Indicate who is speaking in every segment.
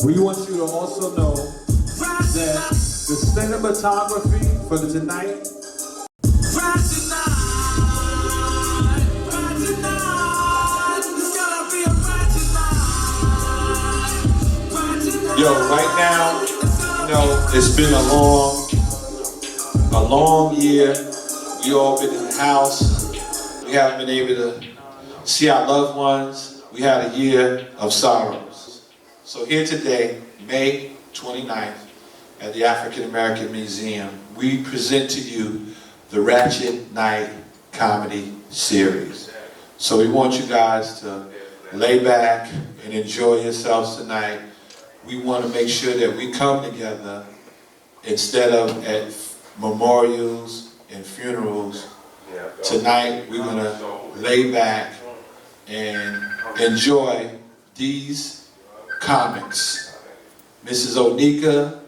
Speaker 1: We want you to also know that the cinematography for the tonight right now, it's been a long year. We all been in the house. We haven't been able to see our loved ones. We had a year of sorrows. So here today, May 29th, at the African American Museum, we present to you the Rachet Night Comedy Series. So we want you guys to lay back and enjoy yourselves tonight. We want to make sure that we come together instead of at memorials and funerals. Tonight we're going to lay back and enjoy these comics. Mrs. Onika,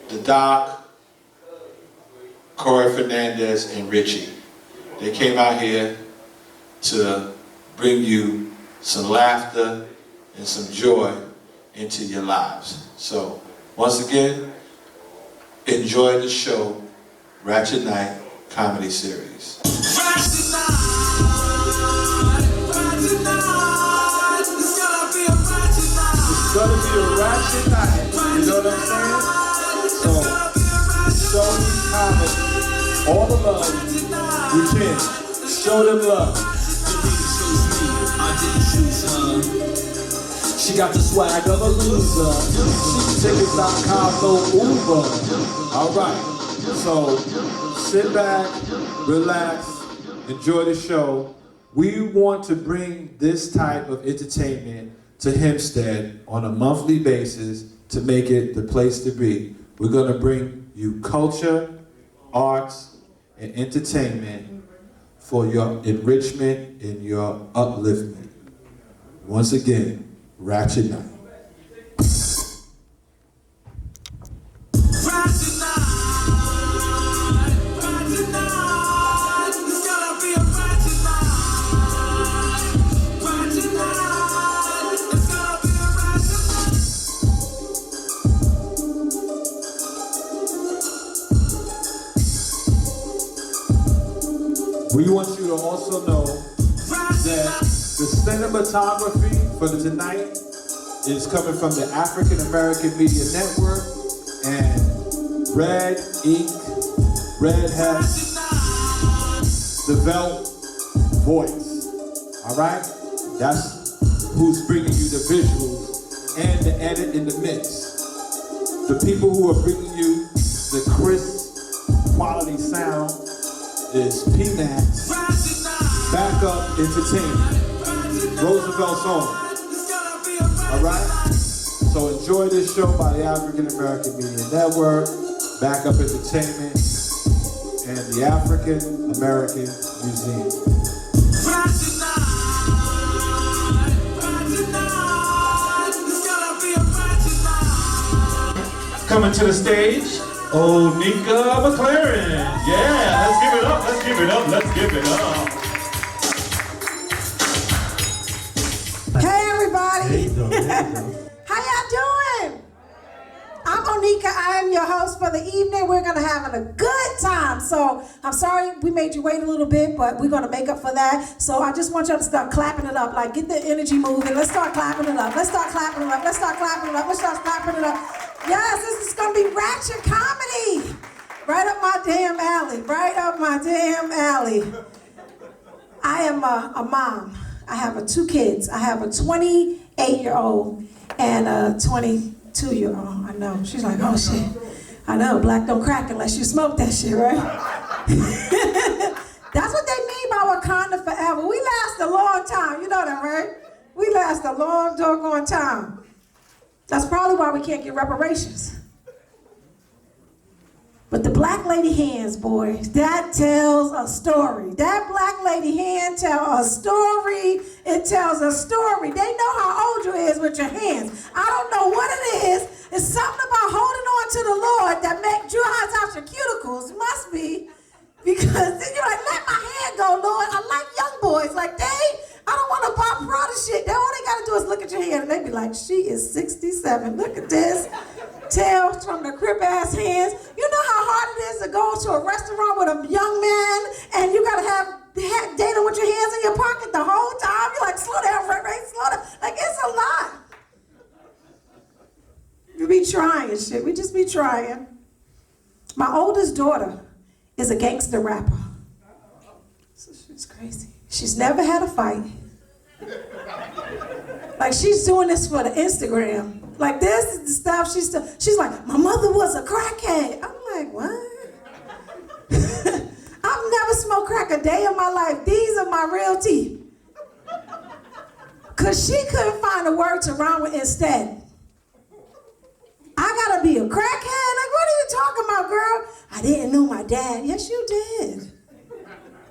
Speaker 1: the Doc, Corey Fernandez, and Richie. They came out here to bring you some laughter and some joy into your lives. So, once again, enjoy the show, Rachet Night Comedy Series. It's gonna be a Rachet night, you know what I'm saying? So, show these comics all the love you can. Show them love. She got the swag of a loser. She tickets out Cabo Uber. Alright, so sit back, relax, enjoy the show. We want to bring this type of entertainment to Hempstead on a monthly basis to make it the place to be. We're going to bring you culture, arts, and entertainment for your enrichment and your upliftment. Once again, Rachet Night. We want you to also know that the cinematography for the tonight is coming from the African American Media Network and Red Ink, Red Hat, Develop Voice. Alright? That's who's bringing you the visuals and the edit in the mix. The people who are bringing you the crisp quality sound is P-Max, Backup Entertainment, Roosevelt's own. Alright? So enjoy this show by the African American Media Network, Backup Entertainment, and the African American Museum.
Speaker 2: Coming to the stage, Onika McLaren. Yeah, let's give it up, let's give it up, let's give it up.
Speaker 3: Hey everybody. How y'all doing? I'm Onika, I am your host for the evening. We're gonna have a good time. So I'm sorry we made you wait a little bit, but we're gonna make up for that. So I just want y'all to start clapping it up. Like, get the energy moving. Let's start clapping it up. Let's start clapping it up. Let's start clapping it up. Let's start clapping it up. Yes, this is gonna be Rachet comedy. Right up my damn alley. Right up my damn alley. I am a mom. I have two kids. I have a 28-year-old and a 22-year-old. I know. She's like, oh shit. I know, black don't crack unless you smoke that shit, right? That's what they mean by Wakanda forever. We last a long time. You know that, right? We last a long doggone time. That's probably why we can't get reparations. But the black lady hands, boys, that tells a story. That black lady hand tells a story. It tells a story. They know how old you is with your hands. I don't know what it is. It's something about holding on to the Lord that makes you eyes out your cuticles. Must be. Because then you're like, let my hand go, Lord. I like young boys. Like, I don't want to buy Prada shit. All they got to do is look at your hand and they like, she is 67. Look at this. Tails from the crip ass hands. You know how hard it is to go to a restaurant with a young man and you gotta have data with your hands in your pocket the whole time? You're like, slow down, Ray, slow down. Like, it's a lot. We be trying shit. We just be trying. My oldest daughter is a gangster rapper. So she's crazy. She's never had a fight. Like, she's doing this for the Instagram. Like, this is the stuff she's like, my mother was a crackhead. I'm like, what? I've never smoked crack a day in my life. These are my real teeth. Because she couldn't find a word to rhyme with instead. I gotta be a crackhead? Like, what are you talking about, girl? I didn't know my dad. Yes, you did.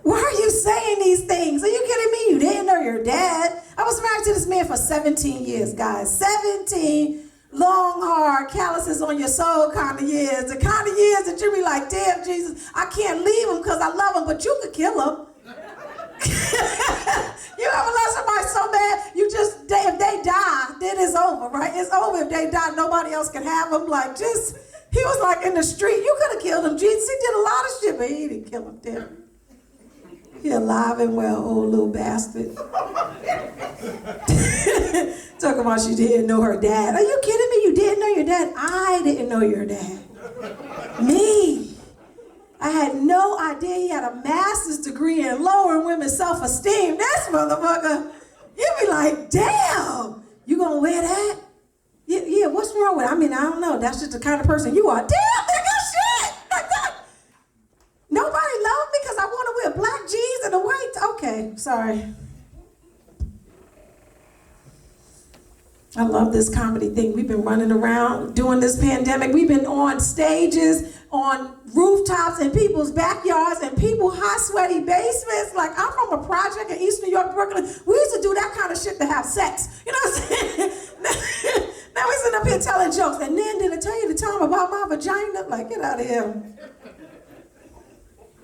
Speaker 3: Why are you saying these things? Are you kidding me? You didn't know your dad? I was married to this man for 17 years, guys. 17 long, hard, calluses on your soul kind of years. The kind of years that you be like, damn, Jesus, I can't leave him because I love him, but you could kill him. You ever love somebody so bad, you just, if they die, then it's over, right? It's over. If they die, nobody else can have them. Like, just, he was like in the street. You could have killed him, Jesus. He did a lot of shit, but he didn't kill him, damn. He alive and well, old little bastard. Talking about she didn't know her dad. Are you kidding me? You didn't know your dad? I didn't know your dad. Me. I had no idea he had a master's degree in lowering women's self-esteem. This motherfucker, you be like, damn, you gonna wear that? Yeah, what's wrong with it? I mean, I don't know. That's just the kind of person you are. Damn, nigga, shit! Like that. Nobody loved me because I want to wear black jeans and a white. Okay, sorry. I love this comedy thing. We've been running around doing this pandemic. We've been on stages, on rooftops, in people's backyards, and people's hot, sweaty basements. Like, I'm from a project in East New York, Brooklyn. We used to do that kind of shit to have sex. You know what I'm saying? Now we sitting up here telling jokes. And then did I tell you the time about my vagina? Like, get out of here.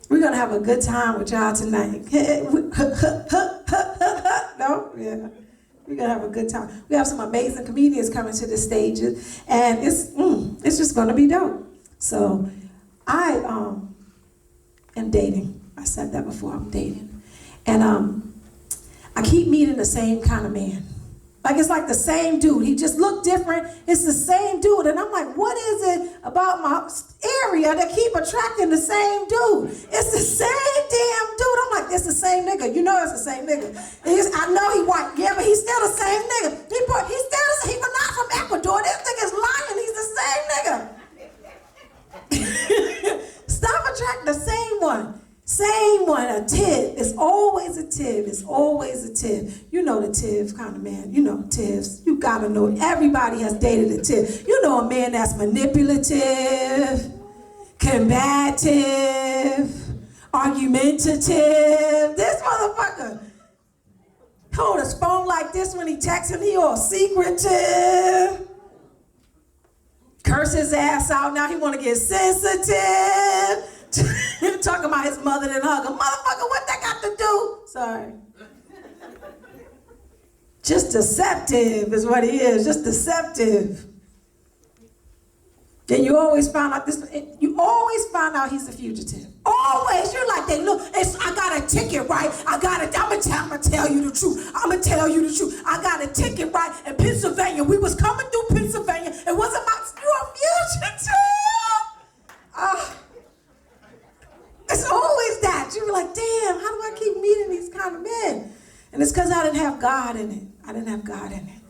Speaker 3: We're going to have a good time with y'all tonight. No? Yeah. We're going to have a good time. We have some amazing comedians coming to the stages, and it's just going to be dope. So I am dating. I said that before, I'm dating. And I keep meeting the same kind of man. Like, it's like the same dude. He just looked different. It's the same dude. And I'm like, what is it about my area that keep attracting the same dude? It's the same damn dude. I'm like, it's the same nigga. You know it's the same nigga. I know he white. Yeah, but he's still the same nigga. He was not from Ecuador. This nigga's lying. He's the same nigga. Stop attracting the same one. Same one, a Tiv. It's always a Tiv. It's always a Tiv. You know the Tiv kind of man. You know Tivs. You gotta know it. Everybody has dated a Tiv. You know a man that's manipulative, combative, argumentative. This motherfucker hold his phone like this when he texting. He all secretive. Curse his ass out. Now he want to get sensitive. Talking about his mother and hug him. Motherfucker, what that got to do? Sorry. Just deceptive is what he is. Just deceptive. Then you always find out he's a fugitive. Always. You're like, I got a ticket, right? I'm gonna tell you the truth. I'm gonna tell you the truth. I got a ticket, right? In Pennsylvania. We was coming through Pennsylvania. It wasn't you're a fugitive. It's always that. You were like, damn, how do I keep meeting these kind of men? And it's because I didn't have God in it. I didn't have God in it.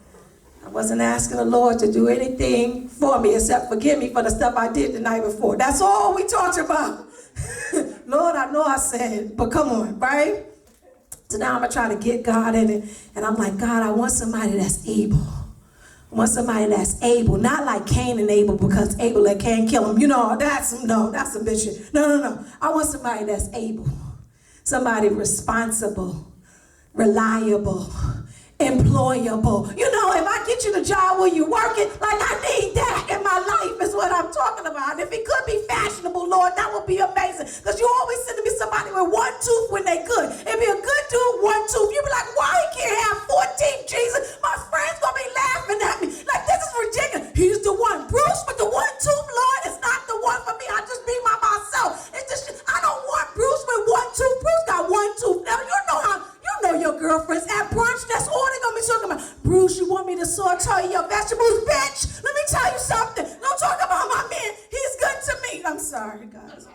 Speaker 3: I wasn't asking the Lord to do anything for me except forgive me for the stuff I did the night before. That's all we talked about. Lord, I know I said, but come on, right? So now I'm going to try to get God in it. And I'm like, God, I want somebody that's able. I want somebody that's able, not like Cain and Abel, because Abel let Cain kill him. You know, that's some bitch. No. I want somebody that's able. Somebody responsible, reliable, employable. You know, if I get you the job where you're working, like I need that in my life is what I'm talking about. And if it could be fashionable, Lord, that would be amazing. Because you always send me somebody with one tooth when they good. It'd be a good dude, one tooth. You'd be like, why he can't have 14, Jesus? My friend's going to be laughing at enjoy your vegetables, bitch. Let me tell you something. Don't talk about my man. He's good to me. I'm sorry, guys.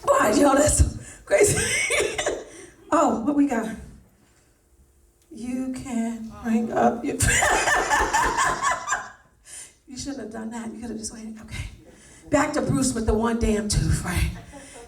Speaker 3: Why, yo, that's so crazy. Oh, what we got? You can bring up your... You shouldn't have done that. You could have just waited. Okay. Back to Bruce with the one damn tooth, right?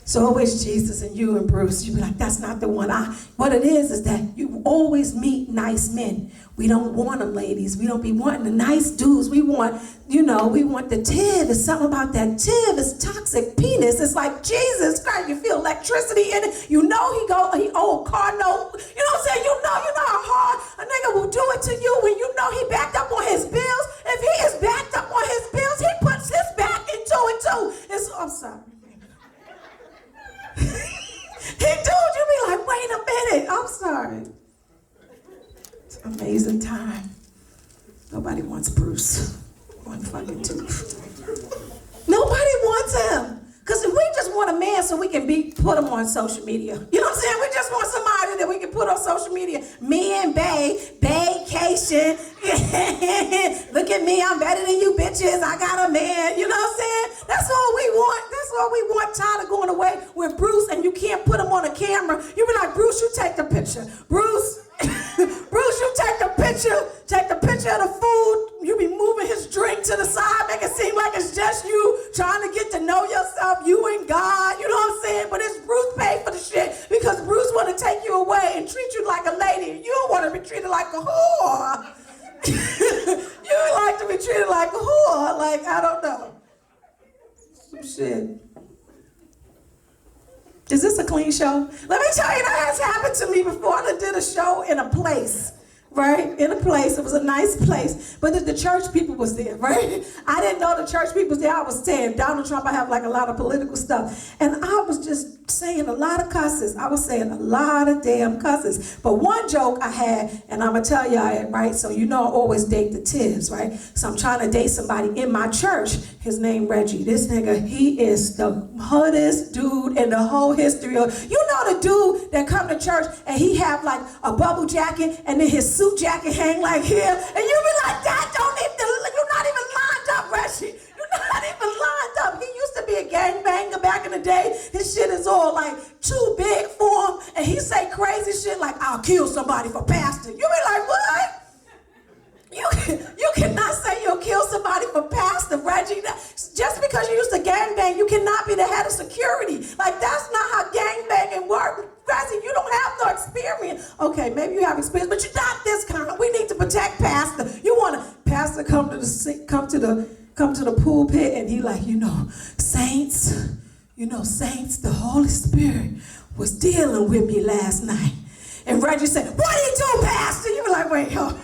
Speaker 3: So always Jesus and you and Bruce. You be like, that's not the one. What it is that you always meet nice men. We don't want them, ladies. We don't be wanting the nice dudes. We want, we want the Tiv. It's something about that Tiv. It's toxic penis. It's like, Jesus Christ, you feel electricity in it. You know he owe a car note. You know what I'm saying? You know how hard a nigga will do it to you when you know he backed up on his bills. If he is backed up on his bills, he puts his back into it too. I'm sorry. He told you, be like, wait a minute. I'm sorry. It's an amazing time. Nobody wants Bruce. One fucking tooth. Nobody wants him. Because if we just want a man so we can put him on social media. You know what I'm saying? We just want somebody that we can put on social media. Me and vacation. Look at me, I'm better than you bitches. I got a man. You know what I'm saying? That's all we want. That's all we want. Tired of going away with Bruce and you can't put him on a camera. You be like, Bruce, you take the picture. Bruce, you take the picture. Take the picture of the food. You be moving his drink to the side, make it seem like it's just you trying to get to know yourself, you and God. You know what I'm saying? But it's Bruce paid for the shit because Bruce want to take you away and treat you like a lady. You don't want to be treated like a whore. You like to be treated like a whore. Like, I don't know. Some shit. Is this a clean show? Let me tell you, that has happened to me before. I did a show in a place. Right? In a place. It was a nice place. But the church people was there, right? I didn't know the church people was there. I was saying, Donald Trump, I have like a lot of political stuff. And I was just saying a lot of cusses. I was saying a lot of damn cusses. But one joke I had, and I'm going to tell y'all it, right? So you know I always date the Tivs, right? So I'm trying to date somebody in my church. His name Reggie. This nigga, he is the hoodest dude in the whole history of, you know the dude that come to church and he have like a bubble jacket and then his suit jacket hang like here, and you be like, that don't even, you're not even lined up, Rachet. You're not even lined up. He used to be a gangbanger back in the day. His shit is all like too big for him, and he say crazy shit like, I'll kill somebody for pastor. You be like, what? You cannot say you'll kill somebody for pastor, Reggie. Just because you used to gangbang, you cannot be the head of security. Like, that's not how gangbanging works. Reggie, you don't have no experience. Okay, maybe you have experience, but you're not this kind. We need to protect pastor. You want a pastor come to the pulpit and he like, saints, the Holy Spirit was dealing with me last night. And Reggie said, what do you do, pastor? You were like, wait, hold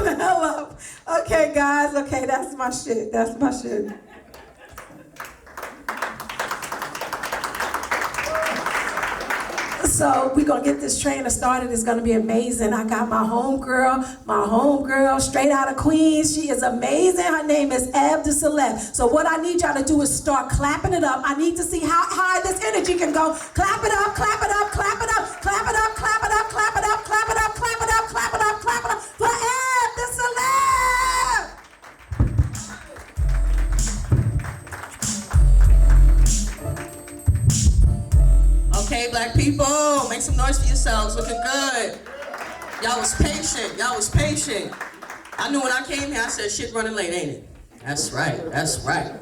Speaker 3: the hell up. Okay, guys, okay, that's my shit. That's my shit. So we're going to get this training started. It's going to be amazing. I got my homegirl, straight out of Queens. She is amazing. Her name is Eb de Celeb. So what I need y'all to do is start clapping it up. I need to see how high this energy can go. Clap it up, clap it up, clap it up, clap it up, clap it up, clap it up, clap it up, clap it up, clap it up, clap it up for Eb de Celeb.
Speaker 4: Okay, black people, make some noise for yourselves. Looking good. Y'all was patient. Y'all was patient. I knew when I came here, I said, shit running late, ain't it? That's right. That's right.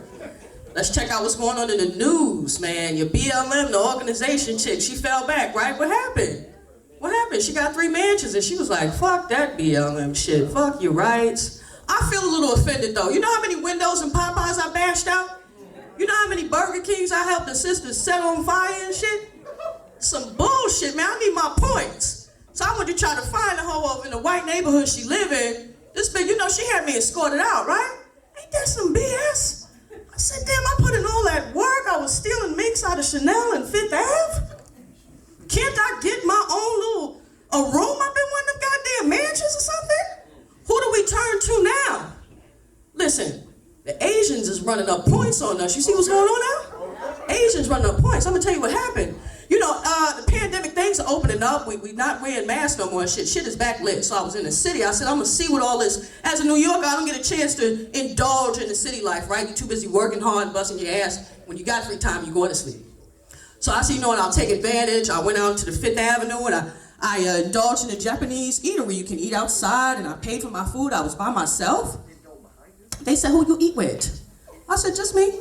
Speaker 4: Let's check out what's going on in the news, man. Your BLM, the organization chick, she fell back, right? What happened? What happened? She got 3 mansions, and she was like, fuck that BLM shit. Fuck your rights. I feel a little offended, though. You know how many windows and Popeyes I bashed out? You know how many Burger Kings I helped the sisters set on fire and shit? Some bullshit, man. I need my points. So I went to try to find the hoe over in the white neighborhood she live in. This bitch, she had me escorted out, right? Ain't that some BS? I said, damn, I put in all that work. I was stealing minks out of Chanel and Fifth Ave. Can't I get my own a room up in one of them goddamn mansions or something? Who do we turn to now? Listen, the Asians is running up points on us. You see what's going on now? Asians running up points. I'm gonna tell you what happened. The pandemic things are opening opening up. We not wearing masks no more. Shit is backlit. So I was in the city. I said, I'm gonna see what all this. As a New Yorker, I don't get a chance to indulge in the city life, right? You're too busy working hard, busting your ass. When you got free time, you go to sleep. So I said, you know what? I'll take advantage. I went out to the Fifth Avenue and I indulged in a Japanese eatery. You can eat outside, and I paid for my food. I was by myself. They said, who you eat with? I said, just me.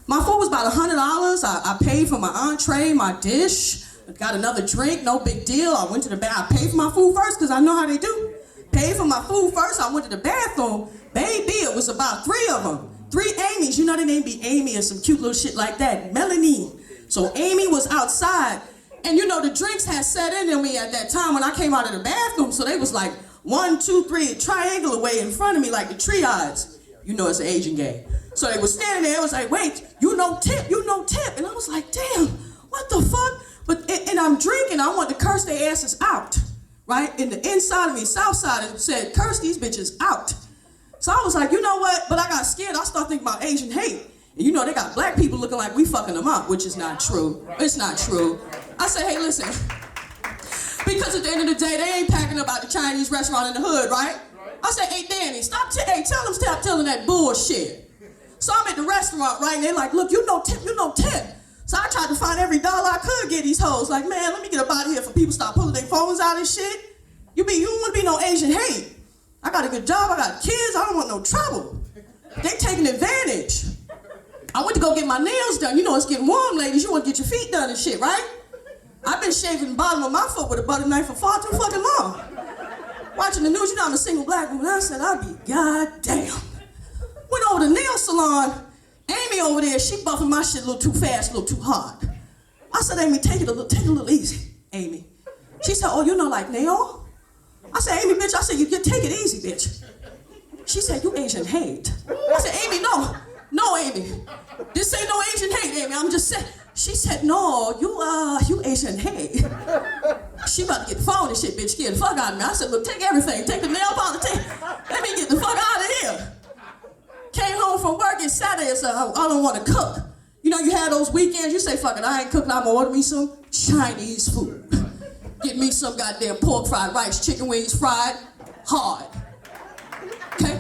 Speaker 4: My food was about $100. I paid for my entree, my dish, got another drink, no big deal. I went to the bathroom. I paid for my food first because I know how they do. Paid for my food first. I went to the bathroom. Baby, it was about 3 of them. 3 Amy's. You know their name be Amy or some cute little shit like that. Melanie. So Amy was outside. And you know the drinks had set in on me at that time when I came out of the bathroom. So they was like 1, 2, 3, triangle away in front of me like the triads. You know it's an Asian game. So they were standing there, it was like, wait, you know tip. And I was like, damn, what the fuck? But, and I'm drinking, I wanted to curse their asses out, right? In the inside of me, south side, it said, curse these bitches out. So I was like, you know what? But I got scared, I started thinking about Asian hate. And you know, they got black people looking like we fucking them up, which is not true. It's not true. I said, hey, listen, because at the end of the day, they ain't packing up out the Chinese restaurant in the hood, right? I said, hey, Danny, tell them stop telling that bullshit. So I'm at the restaurant, right, and they're like, look, you know tip. So I tried to find every dollar I could get these hoes. Like, man, let me get up out of here for people start pulling their phones out and shit. You don't want to be no Asian hate. I got a good job, I got kids, I don't want no trouble. They taking advantage. I went to go get my nails done. You know it's getting warm, ladies. You want to get your feet done and shit, right? I've been shaving the bottom of my foot with a butter knife for far too fucking long. Watching the news, you know I'm a single black woman. I said, I'll be goddamn. Went over to the nail salon. Amy over there, she buffing my shit a little too fast, a little too hard. I said, Amy, take it a little easy, Amy. She said, oh, you know like nail? I said, Amy, bitch, I said, you take it easy, bitch. She said, you Asian hate. I said, Amy, no, Amy. This ain't no Asian hate, Amy, I'm just saying. She said, no, you Asian hate. She about to get the phone and shit, bitch, get the fuck out of me. I said, look, take everything, take the nail polish, let me get the fuck out of here. Came home from work and Saturday and said, I don't want to cook. You know, you had those weekends, you say, fuck it, I ain't cooking, I'm gonna order me some Chinese food. Get me some goddamn pork fried rice, chicken wings fried, hard. Okay?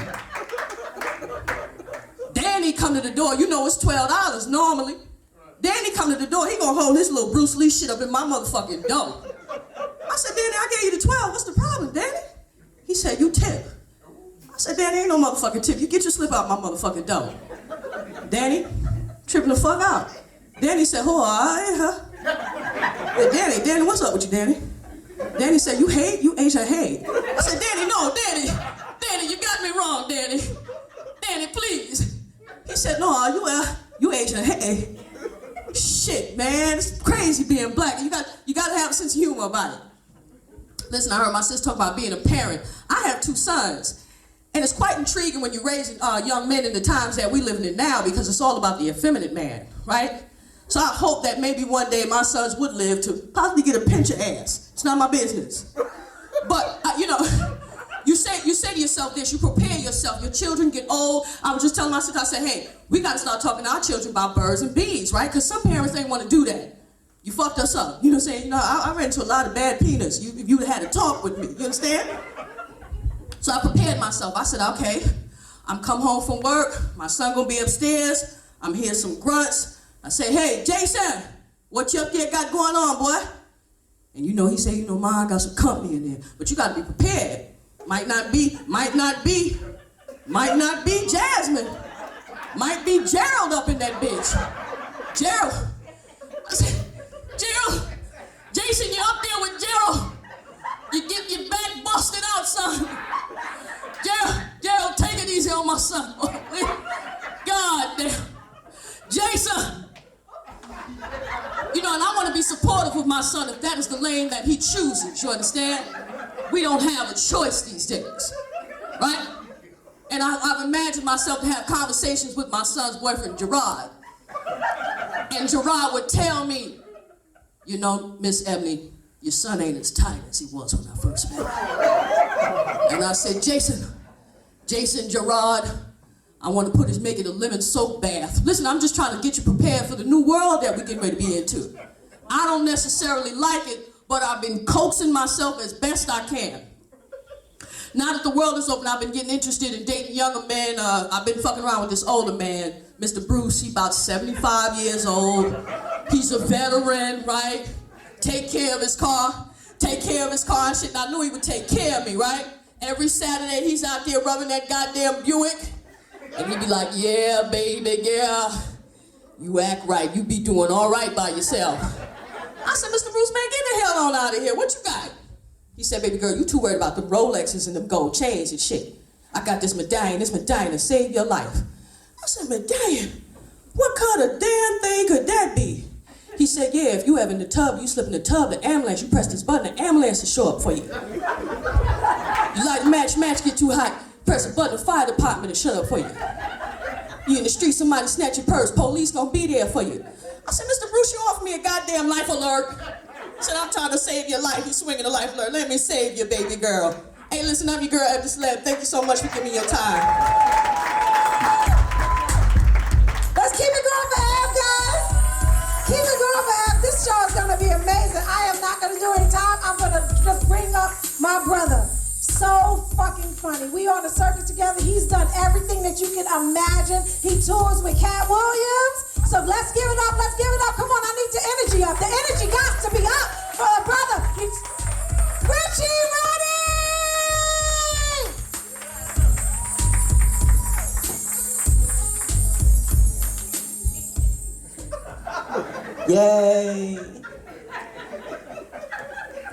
Speaker 4: Danny come to the door, you know it's $12 normally. Danny come to the door, he gonna hold his little Bruce Lee shit up in my motherfucking door. I said, Danny, I gave you the 12, what's the problem, Danny? He said, you tip. I said, Danny, ain't no motherfucking tip. You get your slip out my motherfucking door. Danny, tripping the fuck out. Danny said, oh, hey, Danny, what's up with you, Danny? Danny said, you Asian hate. I said, Danny, no, Danny, you got me wrong, Danny. Danny, please. He said, no, you Asian hate. Shit, man, it's crazy being black. You got to have a sense of humor about it. Listen, I heard my sister talk about being a parent. I have 2 sons. And it's quite intriguing when you're raising young men in the times that we live in now because it's all about the effeminate man, right? So I hope that maybe one day my sons would live to possibly get a pinch of ass. It's not my business. But, you know, you say to yourself this, you prepare yourself. Your children get old. I was just telling my sister, I said, hey, we got to start talking to our children about birds and bees, right? Because some parents ain't want to do that. You fucked us up. You know what I'm saying? You know, I ran into a lot of bad peanuts. You had to talk with me. You understand? So I prepared myself. I said, okay, I'm come home from work. My son gonna be upstairs. I'm hearing some grunts. I say, hey, Jason, what you up there got going on, boy? And you know, he said, you know, Ma, I got some company in there. But you gotta be prepared. Might not be Jasmine. Might be Gerald up in that bitch. Gerald. I said, Gerald, Jason, you're up there with Gerald. You get your back busted out, son. Gerald, take it easy on my son. God damn. Jason. You know, and I want to be supportive of my son if that is the lane that he chooses, you understand? We don't have a choice these days, right? And I've imagined myself to have conversations with my son's boyfriend, Gerard. And Gerard would tell me, you know, Miss Ebony, your son ain't as tight as he was when I first met him. And I said, Jason, Gerard, I want to make it a lemon soap bath. Listen, I'm just trying to get you prepared for the new world that we're getting ready to be into. I don't necessarily like it, but I've been coaxing myself as best I can. Now that the world is open, I've been getting interested in dating younger men. I've been fucking around with this older man, Mr. Bruce. He's about 75 years old. He's a veteran, right? Take care of his car and shit. And I knew he would take care of me, right? Every Saturday, he's out there rubbing that goddamn Buick. And he'd be like, yeah, baby, yeah. You act right. You be doing all right by yourself. I said, Mr. Bruce, man, get the hell on out of here. What you got? He said, baby girl, you too worried about the Rolexes and them gold chains and shit. I got this medallion to save your life. I said, medallion? What kind of damn thing could that be? He said, yeah, if you ever in the tub, you slip in the tub, the ambulance, you press this button, the ambulance will show up for you. You like match get too hot, press a button, the fire department will shut up for you. You in the street, somebody snatch your purse, police gonna be there for you. I said, Mr. Bruce, you offer me a goddamn life alert. I said, I'm trying to save your life. You swinging a life alert. Let me save you, baby girl. Hey, listen, I'm your girl, Ebony Celeb. Thank you so much for giving me your time.
Speaker 3: Let's keep it going for Ab, guys. Keep it going for Ab. This show is going to be amazing. I am not going to do any time. I'm going to just bring up my brother. So fucking funny. We on the circuit together. He's done everything that you can imagine. He tours with Cat Williams. So let's give it up. Let's give it up. Come on, I need the energy up. The energy got to be up for the brother. It's Rachet Roddy!
Speaker 5: Yay!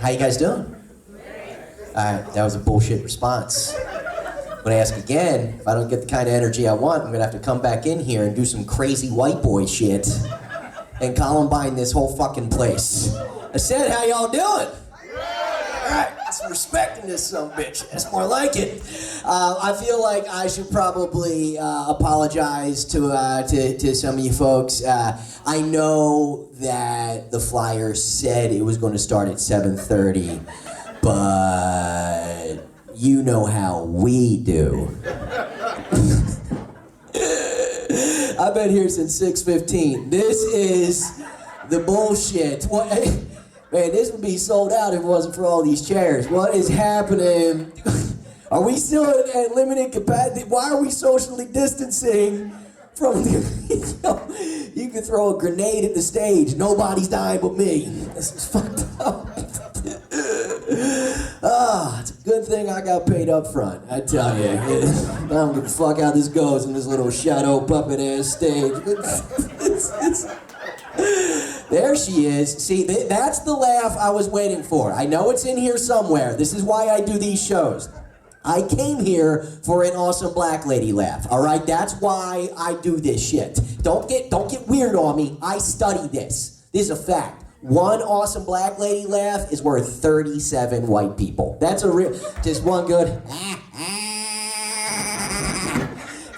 Speaker 5: How you guys doing? Alright, that was a bullshit response. I'm gonna ask again. If I don't get the kind of energy I want, I'm gonna have to come back in here and do some crazy white boy shit and Columbine this whole fucking place. I said, how y'all doing? Alright, some respect in this sumbitch. That's more like it. I feel like I should probably apologize to some of you folks. I know that the flyer said it was going to start at 7:30, but you know how we do. I've been here since 6:15. This is the bullshit. What? Man, this would be sold out if it wasn't for all these chairs. What is happening? Are we still at limited capacity? Why are we socially distancing from the... You can throw a grenade at the stage. Nobody's dying but me. This is fucked up. It's a good thing I got paid up front, I tell you. I don't give a fuck how this goes in this little shadow puppet ass stage. There she is. See, that's the laugh I was waiting for. I know it's in here somewhere. This is why I do these shows. I came here for an awesome black lady laugh, all right? That's why I do this shit. Don't get weird on me. I study this. This is a fact. One awesome black lady laugh is worth 37 white people. That's a real, just one good.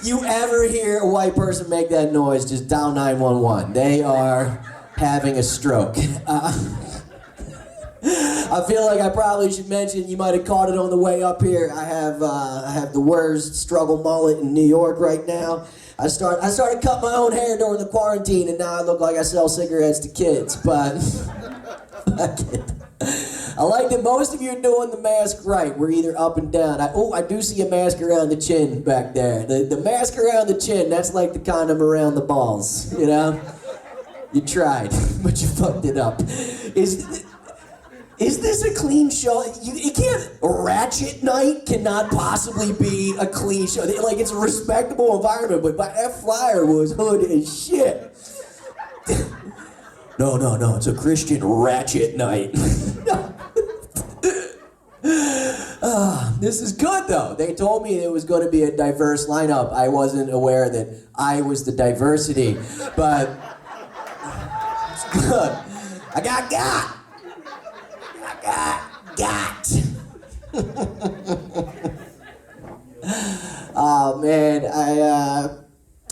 Speaker 5: You ever hear a white person make that noise, just dial 911. They are having a stroke. I feel like I probably should mention, you might have caught it on the way up here, I have the worst struggle mullet in New York right now. I started cutting my own hair during the quarantine, and now I look like I sell cigarettes to kids, but I like that most of you are doing the mask right. We're either up and down. I do see a mask around the chin back there. The mask around the chin, that's like the condom around the balls, you know? You tried, but you fucked it up. Is this a clean show? You can't. Ratchet Night cannot possibly be a clean show. Like, it's a respectable environment, but that flyer was hood as shit. No, it's a Christian Ratchet Night. This is good, though. They told me it was going to be a diverse lineup. I wasn't aware that I was the diversity, but it's good. I got. Oh man,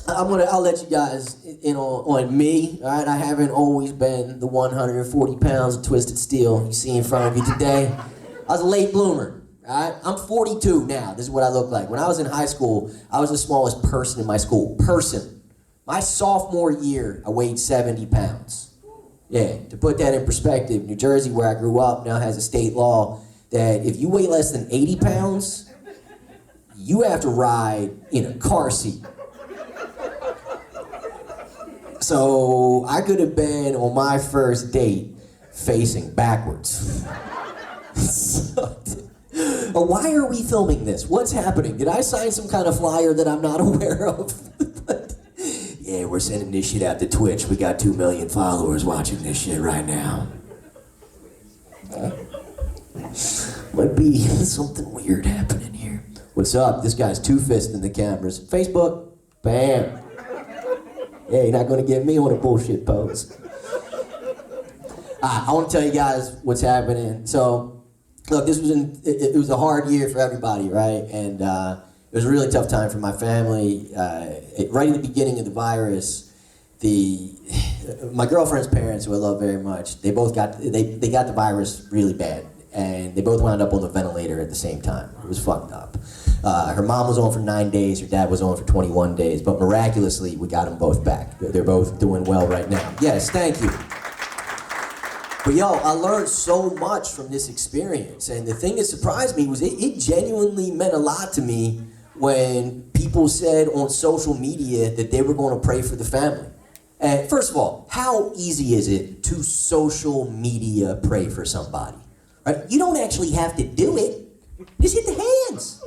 Speaker 5: I'll let you guys in on me. All right, I haven't always been the 140 pounds of twisted steel you see in front of you today. I was a late bloomer. All right, I'm 42 now. This is what I look like. When I was in high school, I was the smallest person in my school. My sophomore year, I weighed 70 pounds. Yeah, to put that in perspective, New Jersey, where I grew up, now has a state law that if you weigh less than 80 pounds, you have to ride in a car seat. So I could have been on my first date facing backwards. But why are we filming this? What's happening? Did I sign some kind of flyer that I'm not aware of? Yeah, we're sending this shit out to Twitch. We got 2 million followers watching this shit right now. Might be something weird happening here. What's up? This guy's two-fisting the cameras. Facebook, bam. Yeah, you're not gonna get me on a bullshit pose. I want to tell you guys what's happening. So, look, this was it was a hard year for everybody, right? And it was a really tough time for my family. Right in the beginning of the virus, my girlfriend's parents, who I love very much, they both got they got the virus really bad, and they both wound up on the ventilator at the same time. It was fucked up. Her mom was on for 9 days, her dad was on for 21 days, but miraculously, we got them both back. They're both doing well right now. Yes, thank you. But yo, I learned so much from this experience, and the thing that surprised me was it genuinely meant a lot to me when people said on social media that they were going to pray for the family. And first of all, how easy is it to social media pray for somebody? Right? You don't actually have to do it. Just hit the hands.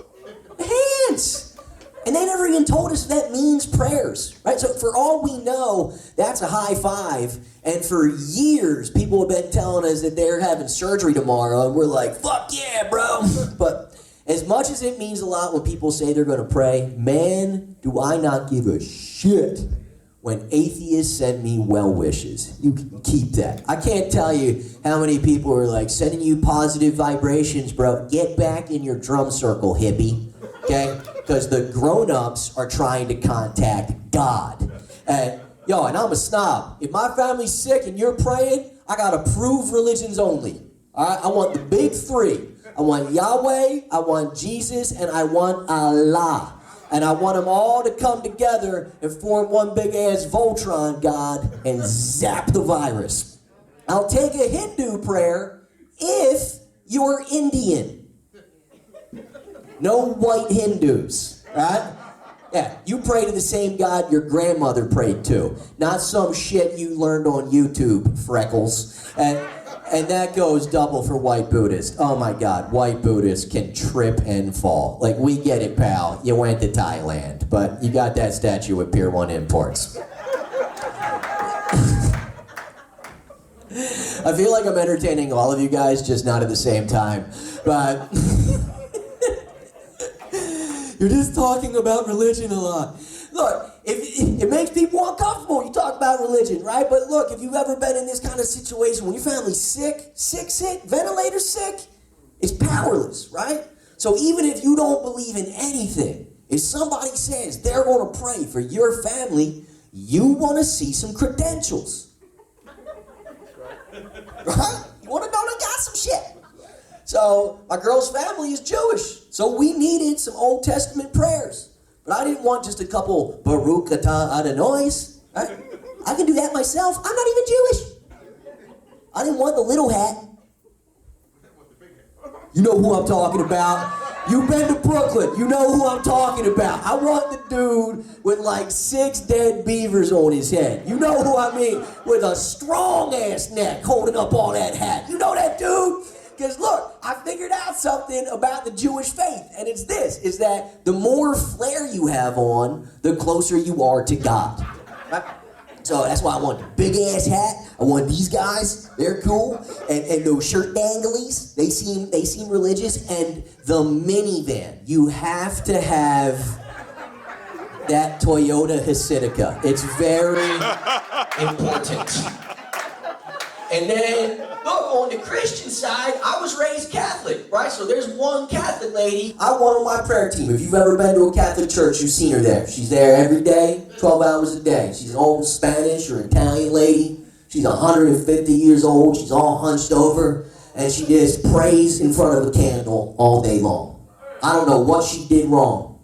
Speaker 5: The hands. And they never even told us that means prayers, right? So for all we know, that's a high five. And for years, people have been telling us that they're having surgery tomorrow, and we're like, fuck yeah, bro. But as much as it means a lot when people say they're gonna pray, man, do I not give a shit when atheists send me well wishes. You can keep that. I can't tell you how many people are like sending you positive vibrations, bro. Get back in your drum circle, hippie, okay? Because the grown-ups are trying to contact God. And and I'm a snob. If my family's sick and you're praying, I got approved religions only. All right? I want the big three. I want Yahweh, I want Jesus, and I want Allah. And I want them all to come together and form one big-ass Voltron god and zap the virus. I'll take a Hindu prayer if you're Indian. No white Hindus, right? Yeah, you pray to the same God your grandmother prayed to. Not some shit you learned on YouTube, Freckles. And that goes double for white Buddhists. Oh my God, white Buddhists can trip and fall. Like, we get it, pal. You went to Thailand, but you got that statue at Pier 1 Imports. I feel like I'm entertaining all of you guys, just not at the same time. But you're just talking about religion a lot. Look, it makes people uncomfortable. You talk about religion, right? But look, if you've ever been in this kind of situation when your family's sick, ventilator sick, it's powerless, right? So even if you don't believe in anything, if somebody says they're going to pray for your family, you want to see some credentials. Right? You want to know they got some shit. So my girl's family is Jewish, so we needed some Old Testament prayers. But I didn't want just a couple Baruch Atah Adonai. I can do that myself. I'm not even Jewish. I didn't want the little hat. You know who I'm talking about. You've been to Brooklyn. You know who I'm talking about. I want the dude with like 6 dead beavers on his head. You know who I mean. With a strong-ass neck holding up all that hat. You know that dude? Because look, I figured out something about the Jewish faith, and it's this, is that the more flair you have on, the closer you are to God. Right? So that's why I want the big-ass hat. I want these guys, they're cool. And those shirt danglies, they seem religious. And the minivan, you have to have that Toyota Hasidica. It's very important. And then, look, on the Christian side, I was raised Catholic, right? So there's one Catholic lady I want on my prayer team. If you've ever been to a Catholic church, you've seen her there. She's there every day, 12 hours a day. She's an old Spanish or Italian lady. She's 150 years old. She's all hunched over. And she just prays in front of a candle all day long. I don't know what she did wrong.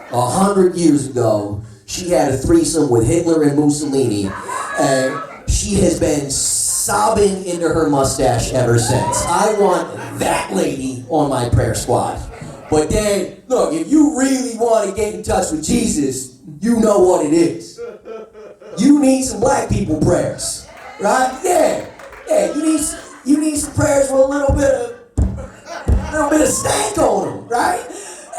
Speaker 5: 100 years ago, she had a threesome with Hitler and Mussolini. And she has been sobbing into her mustache ever since. I want that lady on my prayer squad. But then, look, if you really want to get in touch with Jesus, you know what it is. You need some black people prayers, right? Yeah, you need some prayers with a little bit of stank on them, right?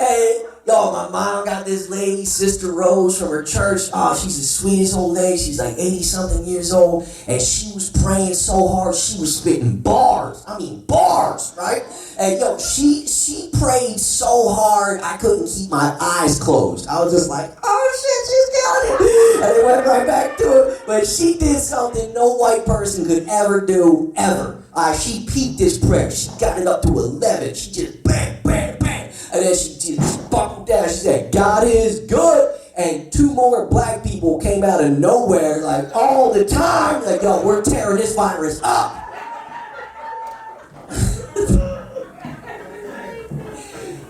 Speaker 5: And yo, my mom got this lady, Sister Rose from her church. Oh, she's the sweetest old lady. She's like 80-something years old, and she was praying so hard, she was spitting bars. I mean, bars, right? And yo, she prayed so hard, I couldn't keep my eyes closed. I was just like, oh shit, she's got it. And it went right back to it. But she did something no white person could ever do, ever. She peaked this prayer. She got it up to 11. She just bang, bang, bang. And then she just buckled down. She said, God is good. And 2 more black people came out of nowhere, like all the time, like, yo, we're tearing this virus up.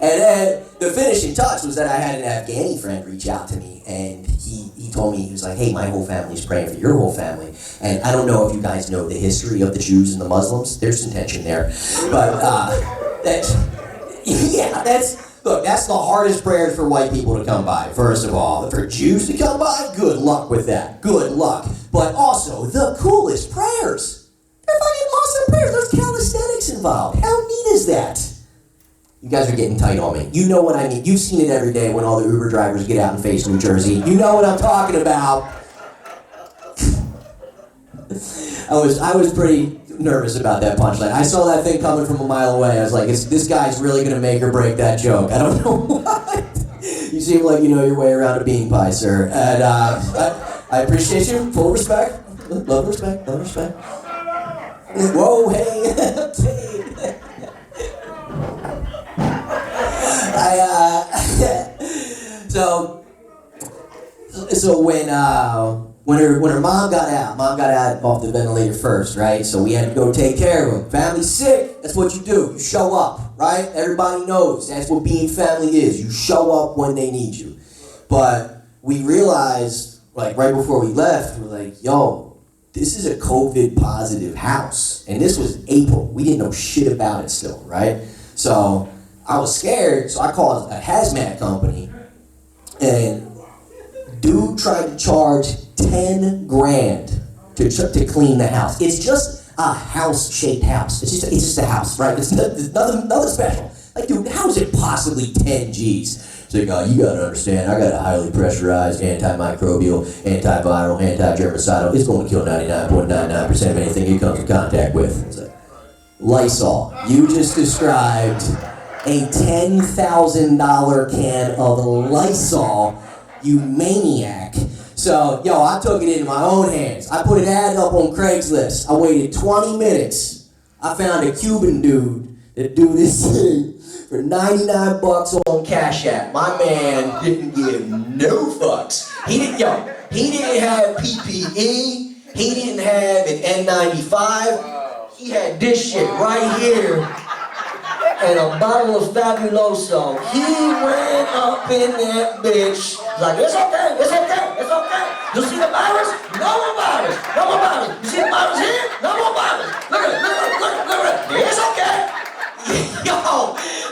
Speaker 5: And then the finishing touch was that I had an Afghani friend reach out to me, and he told me, he was like, hey, my whole family's praying for your whole family. And I don't know if you guys know the history of the Jews and the Muslims. There's some tension there. But that's the hardest prayers for white people to come by, first of all. For Jews to come by, good luck with that. Good luck. But also, the coolest prayers. They're fucking awesome prayers. There's calisthenics involved. How neat is that? You guys are getting tight on me. You know what I mean. You've seen it every day when all the Uber drivers get out and face New Jersey. You know what I'm talking about. I was pretty nervous about that punchline. I saw that thing coming from a mile away. I was like, this guy's really going to make or break that joke. I don't know why. You seem like you know your way around a bean pie, sir. And I appreciate you. Full respect. Love respect. Love respect. Whoa, hey. So when her mom got out off the ventilator first, right? So we had to go take care of her. Family's sick, that's what you do. You show up, right? Everybody knows that's what being family is. You show up when they need you. But we realized, like right before we left, we're like, yo, this is a COVID positive house. And this was April. We didn't know shit about it still, right? So I was scared, so I called a hazmat company, and dude tried to charge 10 grand to clean the house. It's just a house-shaped house. It's just a house, right? It's nothing special. Like, dude, how is it possibly 10 G's? So you gotta understand, I got a highly pressurized antimicrobial, antiviral, anti-germicidal. It's going to kill 99.99% of anything it comes in contact with. It's like, Lysol. You just described a $10,000 can of Lysol, you maniac. So, yo, I took it into my own hands. I put an ad up on Craigslist. I waited 20 minutes. I found a Cuban dude that do this thing for 99 bucks on Cash App. My man didn't give no fucks. He didn't have PPE. He didn't have an N95. He had this shit right here. And a bottle of Fabuloso. He ran up in that bitch like, it's okay. You see the virus? No more virus. You see the virus here? No more virus. Look at it. It's okay. Yo,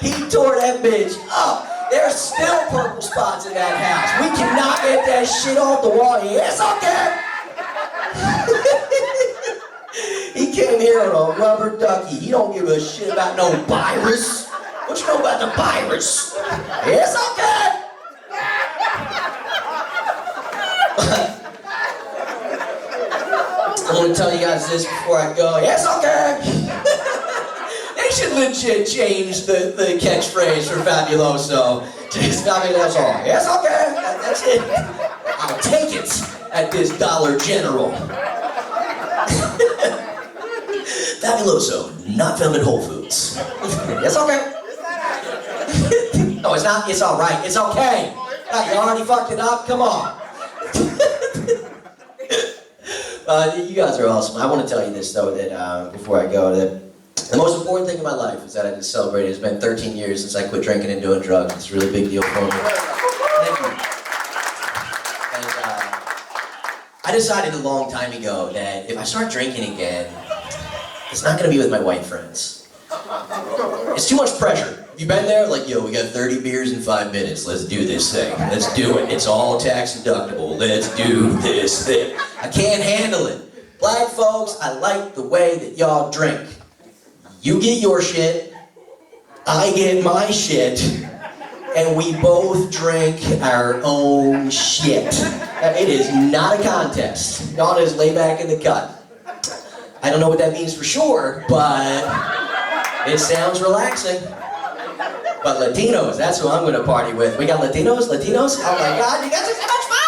Speaker 5: he tore that bitch up. There's still purple spots in that house. We cannot get that shit off the wall. It's okay. He came here on a rubber ducky. He don't give a shit about no virus. What you know about the virus? It's okay. I want to tell you guys this before I go. It's okay. They should legit change the catchphrase for Fabuloso to Fabuloso. It's okay. That's it. I'll take it at this Dollar General. Fabuloso, not found in Whole Foods. It's okay. No, it's not. It's all right. It's okay. You already fucked it up. Come on. You guys are awesome. I want to tell you this though, that before I go, that the most important thing in my life is that I just celebrated. It's been 13 years since I quit drinking and doing drugs. It's a really big deal for me. Thank you. And I I decided a long time ago that if I start drinking again, it's not gonna be with my white friends. It's too much pressure. Have you been there? Like, yo, we got 30 beers in 5 minutes. Let's do this thing. Let's do it. It's all tax deductible. Let's do this thing. I can't handle it. Black folks, I like the way that y'all drink. You get your shit, I get my shit, and we both drink our own shit. It is not a contest. Y'all just lay back in the cut. I don't know what that means for sure, but it sounds relaxing. But Latinos, that's who I'm gonna party with. We got Latinos? Oh my God, you guys are so much fun!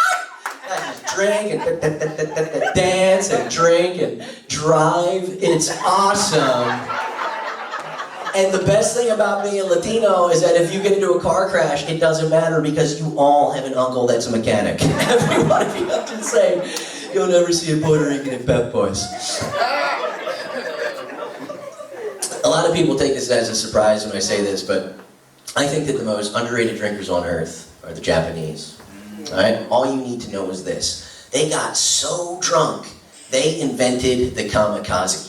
Speaker 5: I just drink and dance and drink and drive. It's awesome. And the best thing about being Latino is that if you get into a car crash, it doesn't matter because you all have an uncle that's a mechanic. Every one of you, I'm just saying, you'll never see a Puerto Rican in Pep Boys. A lot of people take this as a surprise when I say this, but I think that the most underrated drinkers on earth are the Japanese. All right? All you need to know is this. They got so drunk, they invented the kamikaze.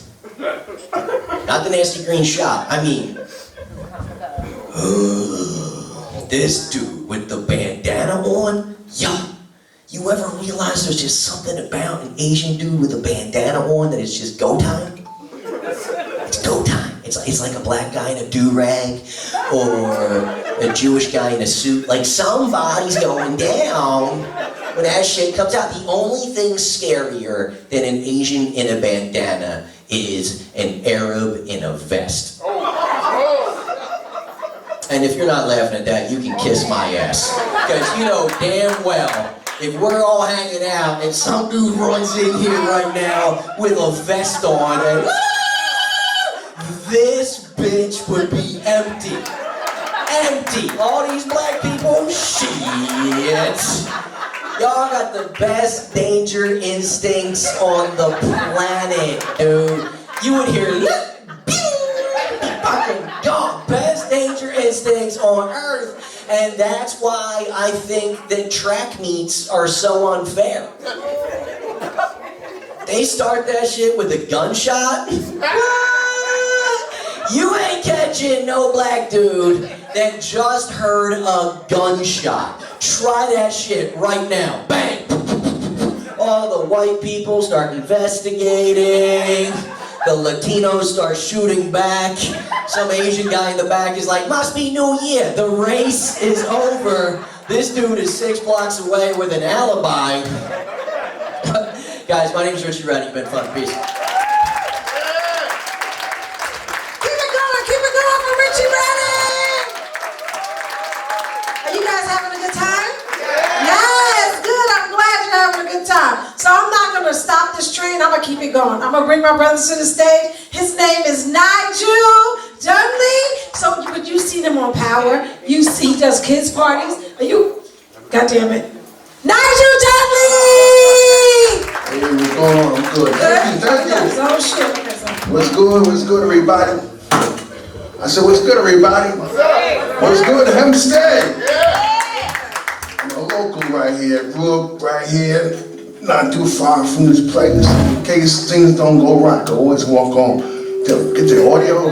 Speaker 5: Not the nasty green shot. I mean, this dude with the bandana on, yo. You ever realize there's just something about an Asian dude with a bandana on that it's just go time? It's go time. It's like a black guy in a do-rag or a Jewish guy in a suit. Like somebody's going down when that shit comes out. The only thing scarier than an Asian in a bandana is an Arab in a vest. And if you're not laughing at that, you can kiss my ass. Because you know damn well, if we're all hanging out and some dude runs in here right now with a vest on and this bitch would be empty. Empty. All these black people, shit. Y'all got the best danger instincts on the planet, dude. You would hear, fucking dog, best danger instincts on earth. And that's why I think that track meets are so unfair. They start that shit with a gunshot. You ain't catching no black dude that just heard a gunshot. Try that shit right now. Bang! All the white people start investigating. The Latinos start shooting back. Some Asian guy in the back is like, must be New Year. The race is over. This dude is 6 blocks away with an alibi. Guys, my name is Richie Reddy. It's been fun. Peace.
Speaker 3: Keep it going for Richie Reddy! Are you guys having a good time? Yes, good. I'm glad you're having a good time. So I'm not going to stop this train. I'm going to keep it going. I'm going to bring my brothers to the stage. His name is Nigel Dudley. So, but you see them on Power. You see he does kids parties. Are you? God damn it. Nigel Dudley!
Speaker 6: Hey, what's going on? I'm good. Thank you.
Speaker 3: Oh, shit.
Speaker 6: What's good? What's good, everybody? I said, what's good, everybody? What's good, Hempstead? I'm a local right here. Grew up right here, not too far from this place. In case things don't go right, I always walk on. Get the audio.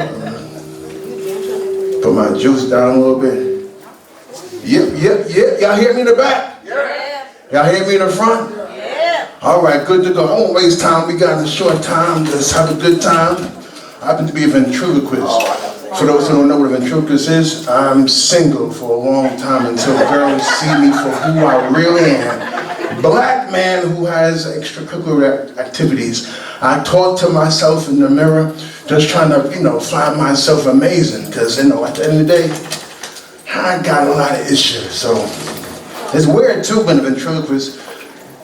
Speaker 6: Put my juice down a little bit. Yep. Y'all hear me in the back? Y'all hear me in the front? All right, good to go. I won't waste time. We got a short time. Just have a good time. I happen to be a ventriloquist. For those who don't know what a ventriloquist is, I'm single for a long time until girls see me for who I really am. Black man who has extracurricular activities. I talk to myself in the mirror, just trying to, find myself amazing. Because, at the end of the day, I got a lot of issues. So it's weird too when a ventriloquist.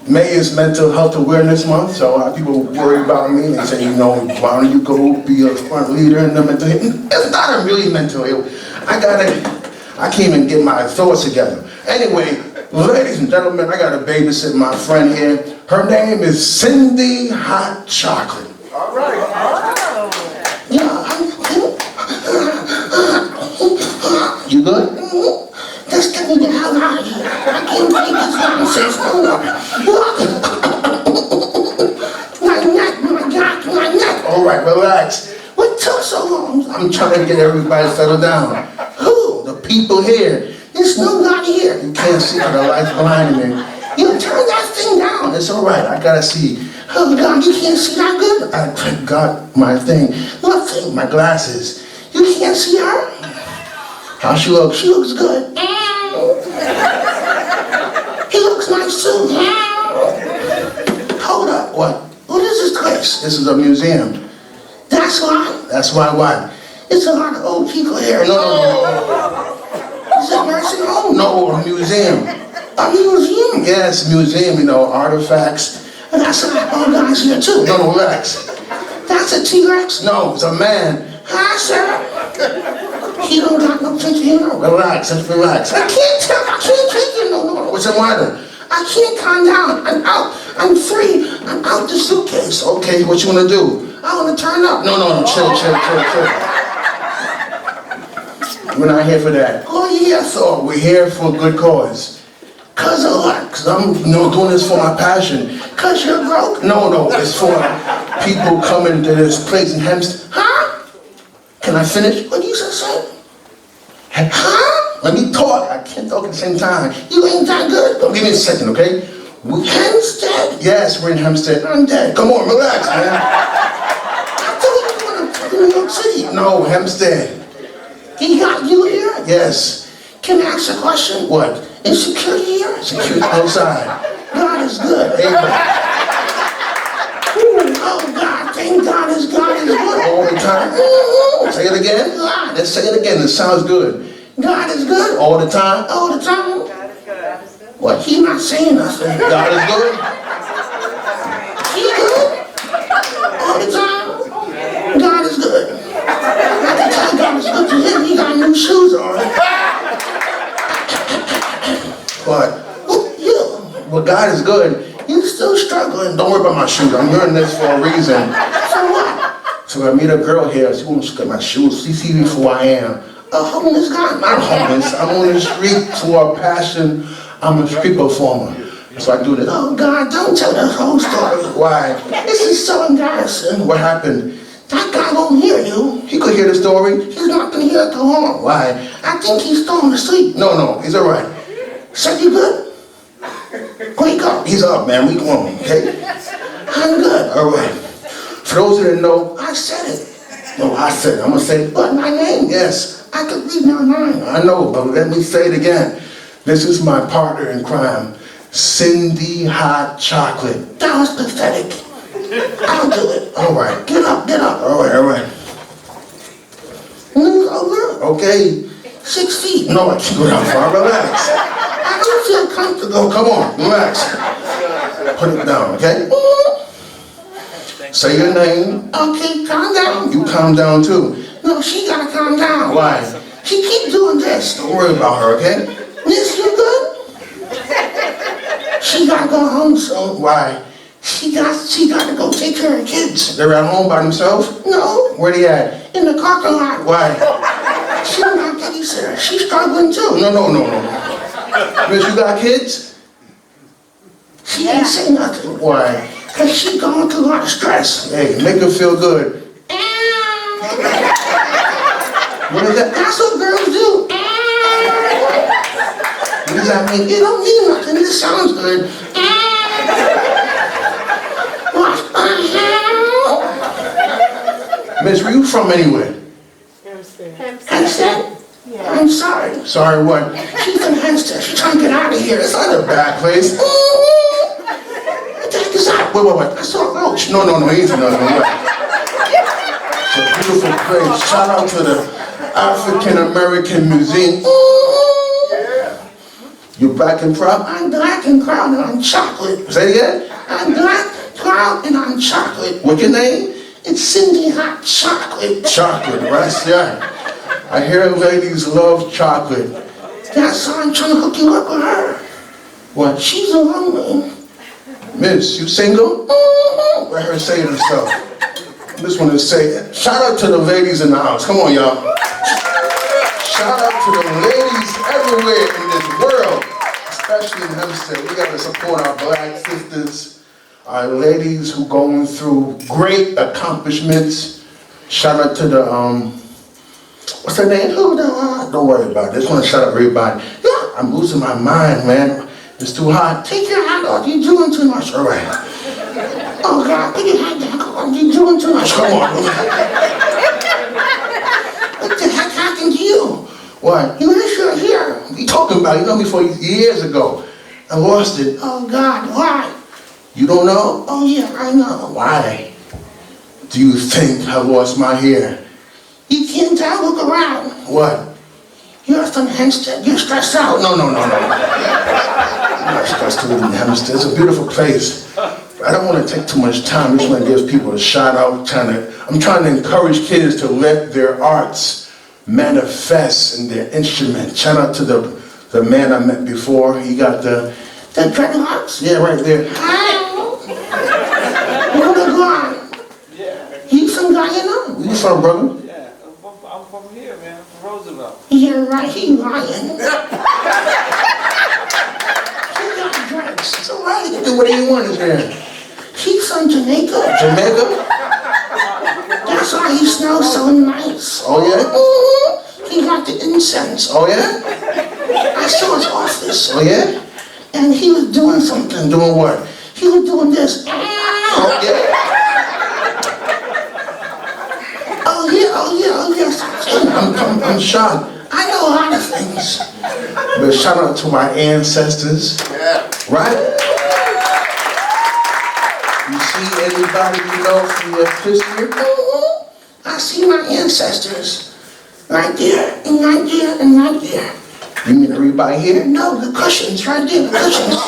Speaker 6: May is Mental Health Awareness Month, so a lot of people worry about me. They say, why don't you go be a front leader in the mental health? It's not really mental health. I can't even get my thoughts together. Anyway, ladies and gentlemen, I got to babysit my friend here. Her name is Cindy Hot Chocolate. All right. Yeah. You good? Just get me the hell out of here. I can't take this nonsense no more. neck, my neck. All right, relax. What took so long? I'm trying to get everybody settled down. Who? The people here. There's nobody here. You can't see how the light's blinding me. You turn that thing down. It's all right. I gotta see. Oh God, you can't see that good. I got my thing. What thing? My glasses. You can't see her? How she looks? She looks good. He looks nice too. Hold up. What is this place? This is a museum. That's why. That's why what? It's a lot of old people here. No. Is it a nursing home? No, a museum. A museum? Yes, museum, you know, artifacts. And that's a lot of old guys here too. No, relax. That's a T-Rex? No, it's a man. Hi, sir. He don't got no sense of humor. Relax, just relax. I can't take you. No. What's the matter? I can't calm down. I'm out. I'm free. I'm out the suitcase. Okay, what you want to do? I want to turn up. No. Chill. We're not here for that. Oh yeah, so we're here for a good cause. Cause of what? Cause I'm doing this for my passion. Cause you're broke? No, it's for people coming to this place in Hempstead. Huh? Can I finish? What you just say? Huh? Let me talk. I can't talk at the same time. You ain't that good. Don't give me a second, okay? Hempstead? Yes, we're in Hempstead. I'm dead. Come on, relax, man. I thought you were going to New York City. No, Hempstead. He got you here? Yes. Can I ask a question? What? Is security here? Security outside. God is good. Amen. Oh God, thank God is good all the time. Say it again. Let's say it again. It sounds good. God is good all the time. All the time. What? He not saying nothing. God is good. He good all the time. God is good. I can tell God is good to him. He got new shoes on. But God is good. You're still struggling. Don't worry about my shoes. I'm doing this for a reason. So what? So I meet a girl here. She wants to look at my shoes. She sees me for who I am. A homeless guy? I'm not homeless. I'm on the street for a passion. I'm a street performer. So I do this. Oh God, don't tell the whole story. Why? This is so embarrassing. What happened? That guy won't hear you. He could hear the story. He's not going to hear it go on. Why? I think he's falling asleep. No, he's all right. So you good? Wake up. He's up, man. We going, okay? I'm good. All right. For those who didn't know, I said it. No, I said it. I'm going to say it. But my name, yes. I could read my mind. I know, but let me say it again. This is my partner in crime, Cindy Hot Chocolate. That was pathetic. I'll do it. All right. Get up. All right. Move over. Okay. 6 feet. No, I can't go that far. Relax. I don't feel comfortable. Come on. Relax. Put it down, okay? Say your name. Okay, calm down. You calm down too. No, she gotta calm down. Why? She keep doing this. Don't worry about her, okay? Miss, you good? She gotta go home soon. Why? She got to go take care of kids. They're at home by themselves? No. Where they at? In the parking lot. Why? She not getting serious. She's struggling too. No. Miss, you got kids? She ain't say nothing. Why? Because she going through a lot of stress. Hey, make her feel good. What is that? That's what girls do. What does that mean? It don't mean nothing. It sounds good. Miss, where you from anyway? Hempstead? Yeah. I'm sorry. Sorry what? She's in Hempstead. She's trying to get out of here. It's not a bad place. Check this out. Wait. I saw a roach. No, easy. No. It's a beautiful place. Shout out to the African American Museum. You're black and proud? I'm black and proud and I'm chocolate. Say it again. I'm black, proud, and I'm chocolate. What's your name? It's Cindy Hot Chocolate. Chocolate, right? Yeah. I hear ladies love chocolate. That's why I'm trying to hook you up with her. What? She's a woman. Miss, you single? Let her say it herself. I just want to say, shout out to the ladies in the house. Come on, y'all. Shout out to the ladies everywhere in this world, especially in Hempstead. We got to support our black sisters, our ladies who going through great accomplishments. Shout out to the, what's her name? Don't worry about it. Just want to shout out everybody. Yeah, I'm losing my mind, man. It's too hot. Take your hat off. You're doing too much. All right. Oh, God, put your hat down. You're doing too much. Come on. What the heck happened to you? What? You ain't here. What are you talking about? You know me for years ago. I lost it. Oh, God, why? You don't know? Oh, yeah, I know. Why do you think I lost my hair? You can't tell. Look around. What? You're from Hempstead. You're stressed out. No. I'm not stressed out in Hempstead. It's a beautiful place. I don't want to take too much time. I just want to give people a shout out. I'm trying to encourage kids to let their arts manifest in their instrument. Shout out to the man I met before. He got the dreadlocks. Yeah, right there. Hi. Where the guy?
Speaker 7: Yeah.
Speaker 6: You from Guyana? Where you from, brother?
Speaker 7: Yeah, I'm from here, man. I'm from Roosevelt.
Speaker 6: Yeah, right. He lying. He got drugs. It's all right. He can do whatever he wants here. He's from Jamaica. Jamaica? That's why he smells so nice. Oh, yeah? He got the incense. Oh, yeah? I saw his office. Oh, yeah? And he was doing something. Doing what? He was doing this. Oh, yeah? Oh, yeah. I'm shocked. I know a lot of things. But shout out to my ancestors. Yeah. Right? You see anybody you know from your history? I see my ancestors. Right there, and right there, and right there. You mean everybody here? No, the cushions, right there, the cushions. Oh,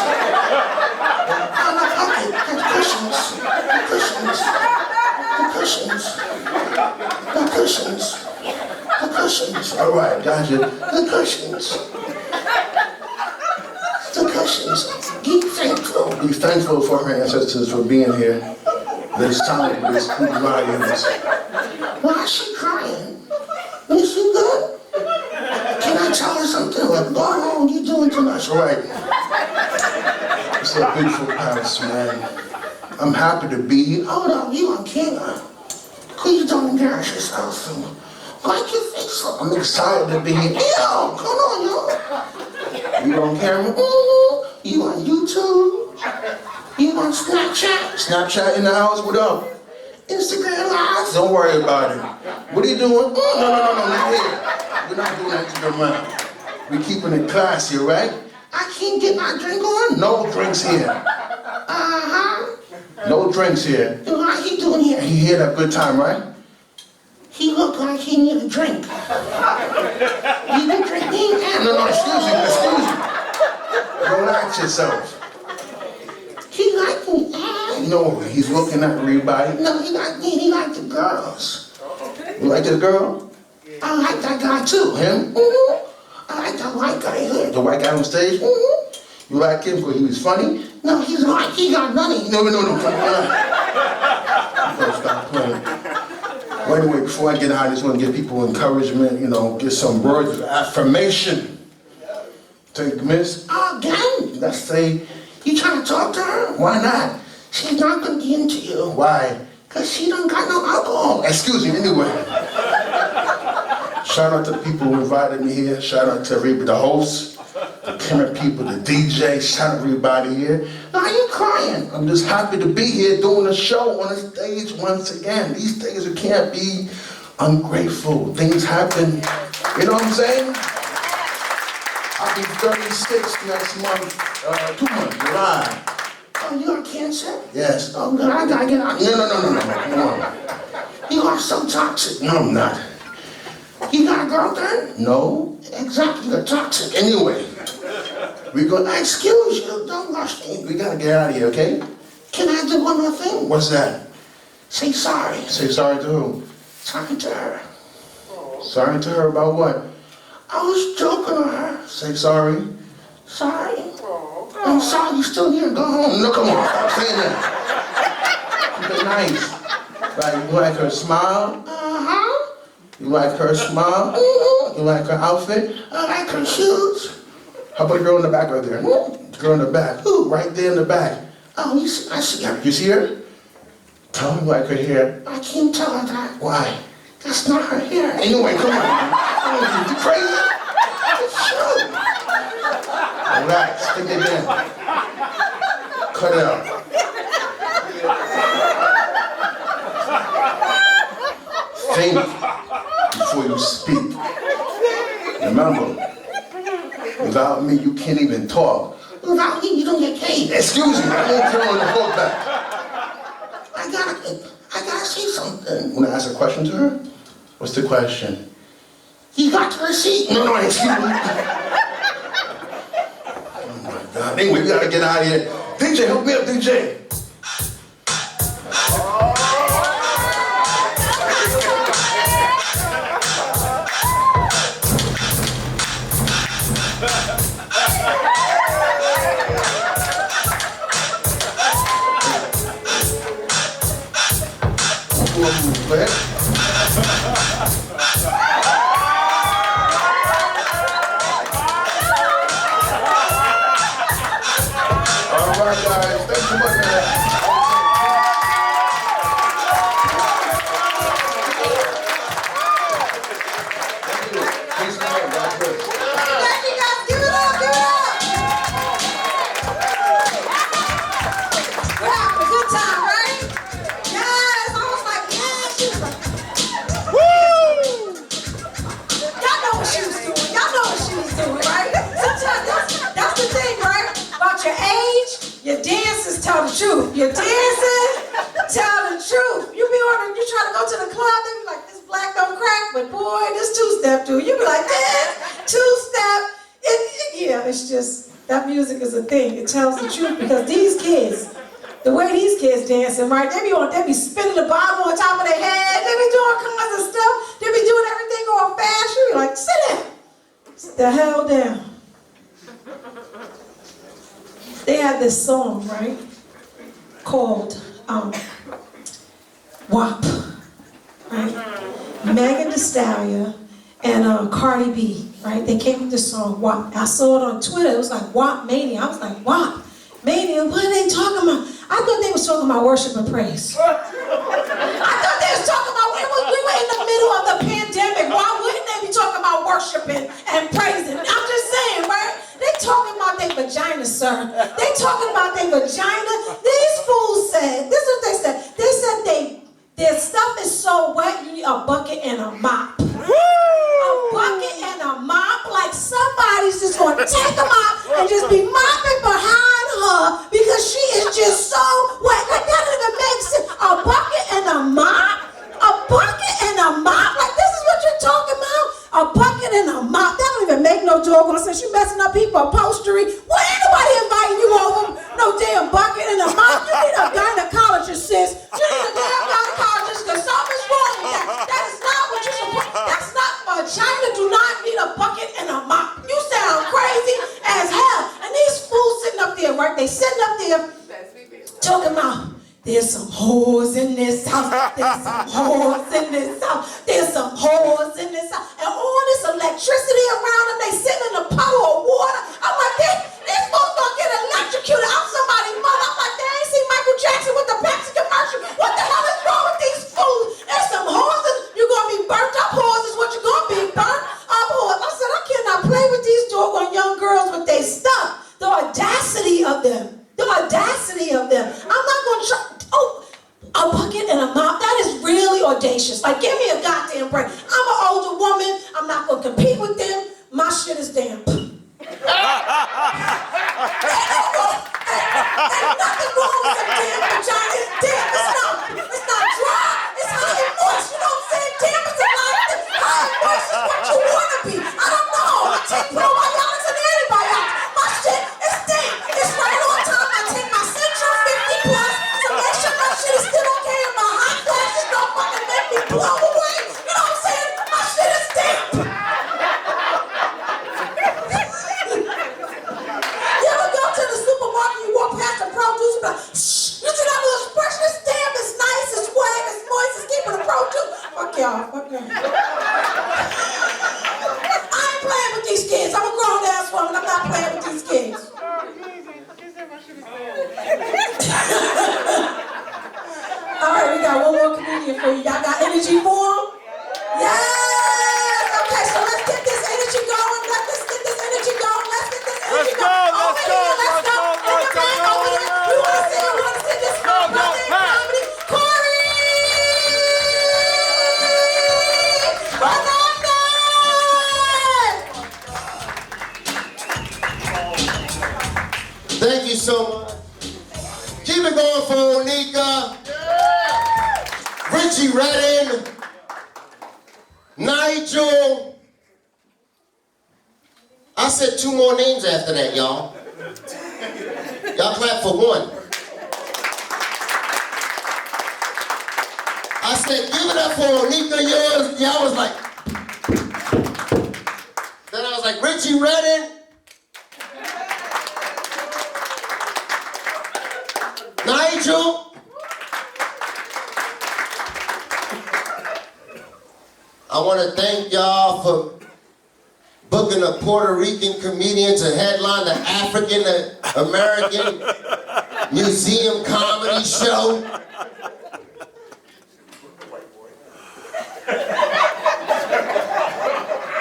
Speaker 6: my pocket, the cushions. The cushions. All right, gotcha. The cushions. Be thankful for her ancestors for being here. This time, this audience. Why is she crying? Is she good? Can I tell her something? Like, go home, you're doing too much. All right. It's a beautiful house, man. I'm happy to be here. Hold on, you on camera. Please don't embarrass yourself. Like your face. I'm excited to be here. Yo, come on, yo. You on camera? You on YouTube? You on Snapchat? Snapchat in the house? What up? Instagram Live? Don't worry about it. What are you doing? No, not here. We're not doing that to the mind. We're keeping it classy, right? I can't get my drink on? No drinks here. Uh-huh. No drinks here. What he doing here? He had a good time, right? He looked like he needed a drink. You can drink me? No, excuse me. Relax yourself. He like me. No, he's looking at everybody. No, he like me. He like the girls. You like this girl? I like that guy too. Him? I like that white guy here. The white guy on stage? You like him because he was funny? No, he's like, he got money. No. Stop playing. Well, anyway, before I get out, I just want to give people encouragement, get some words of affirmation. Take Miss again. Let's say, you trying to talk to her? Why not? She's not going to get into you. Why? Because she don't got no alcohol. Excuse me, anyway. Shout out to the people who invited me here. Shout out to everybody, the hosts, the camera people, the DJ. Shout out to everybody here. Why are you crying? I'm just happy to be here doing a show on a stage once again. These days you can't be ungrateful. Things happen. You know what I'm saying? I'll be 36 next month, 2 months, July. Oh, you got cancer? Yes. Oh, God, I gotta get out. No. Come on. You are so toxic. No, I'm not. You got a girlfriend? No. Exactly, you're toxic. Anyway, we're gonna, excuse you, don't rush me. We gotta get out of here, okay? Can I do one more thing? What's that? Say sorry. Say sorry to who? Sorry to her. Sorry to her about what? I was joking on her. Say sorry. Sorry. I'm sorry you're still here. Go home. No, come on. Stop saying that. Keep it nice. Like, you like her smile? Uh-huh. You like her smile? Mm-hmm. You like her outfit? I like her shoes. How about the girl in the back right there? The girl in the back. Ooh, right there in the back. Oh, I see her. You see her? Tell me what I could hear. I can't tell her that. Why? That's not her hair. Anyway, come on. Oh, you crazy? It's true. Relax. Stick it in. Cut it out. Think before you speak. Remember, without me, you can't even talk. Without me, you don't get paid. Excuse me, I didn't turn on the phone back. I gotta say something. Want to ask a question to her? What's the question? You got the receipt? No, excuse me. Oh my God. Anyway, we gotta get out of here. DJ, help me up, DJ. Go ahead. All right, guys. Thanks so much, man. Thank you. Peace and love. God bless.
Speaker 3: Thank you guys. Give it up, give it up. We're having a good time, right? Yes, I was like, yes. She was like, woo! Y'all know what she was doing. Y'all know what she was doing, right? Sometimes that's the thing, right? About your age, your dances tell the truth. Your dances tell the truth. You try to go to the club, they be like, this black don't crack, but boy, this two-step do. You be like, this two-step. Yeah, it's just, that music is a thing. It tells the truth because these kids, the way these kids dancing, right? They be spinning the bottle on top of their head. They be doing kinds of stuff. They be doing everything all fast. You be like, sit down. Sit the hell down. They had this song, right? Called WAP, right? Megan Thee Stallion and Cardi B, right? They came with this song, WAP. I saw it on Twitter. It was like WAP Mania. I was like, WAP Mania? What are they talking about? I thought they was talking about worship and praise. I thought they was talking about, we were in the middle of the pandemic. Why wouldn't they be talking about worshiping and praising? I'm just saying, right? They talking about their vagina, sir. They talking about their vagina. These fools said, this is what they said. They said their stuff is so wet, you need a bucket and a mop. A bucket and a mop, like somebody's just gonna take a mop and just be mopping behind her because she is just so wet. Like that doesn't even make sense. A bucket and a mop? A bucket and a mop? Like this is what you're talking about? A bucket and a mop? That don't even make no doggone sense. You messing up people upholstery. Well, ain't nobody inviting you over no damn bucket and a mop. You need a gynecologist, sis. You need a damn gynecologist because something's wrong with that. That is not what you're supposed. That's not vagina. Do not need a bucket and a mop. You sound crazy as hell. And these fools sitting up there, right? They sitting up there talking about, there's some whores in this house. There's some whores in this house. There's some whores in this house. And all this electricity around them, they sitting in a puddle of water. I'm like, these folks gonna get electrocuted. I'm somebody's mother. I'm like, they ain't seen Michael Jackson with the Pepsi commercial. What the hell is wrong with these fools? There's some whores. You're gonna be burnt up whores is what you're gonna be, burnt up whores. I said, I cannot play with these doggone young girls with their stuff. The audacity of them. The audacity of them. I'm not gonna try. Oh, a bucket and a mop. That is really audacious. Like, give me a goddamn break. I'm an older woman. I'm not gonna compete with them. My shit is damp. Ain't nothing wrong with a damn vagina. It's damp. It's not dry. It's hot and moist. You know what I'm saying? Damp is a lot of things. Hot and moist is what you wanna be. I don't know. I take probiotics and antibiotics. My shit is damp. It's right on time. I take my Central 50 plus to make sure my shit is still okay and my hot flashes don't fucking make me blow away. You know what I'm saying? My shit is damp. You ever go to the supermarket, you walk past the produce and be like, shh, you see that little expression? It's damp, it's nice, it's wet, it's moist, it's keeping the produce. Fuck y'all, fuck y'all. I ain't playing with these kids. I'm a grown ass woman. I'm not playing with these kids. here for you. Y'all got energy for them? Yes! Okay, so let's get this energy going. Let's get this energy going. Let's get this energy going. Over here, let's go. In the back, over here. We want to see this brother in comedy. Corey! Brother!
Speaker 8: Thank you so much. Keep it going for Onika. Richie Redden. Nigel. I said 2 more names after that, y'all. Y'all clap for one. I said, give it up for Onika. Y'all was like. Then I was like, Richie Redden. Nigel. I want to thank y'all for booking a Puerto Rican comedian to headline the African American Museum Comedy Show.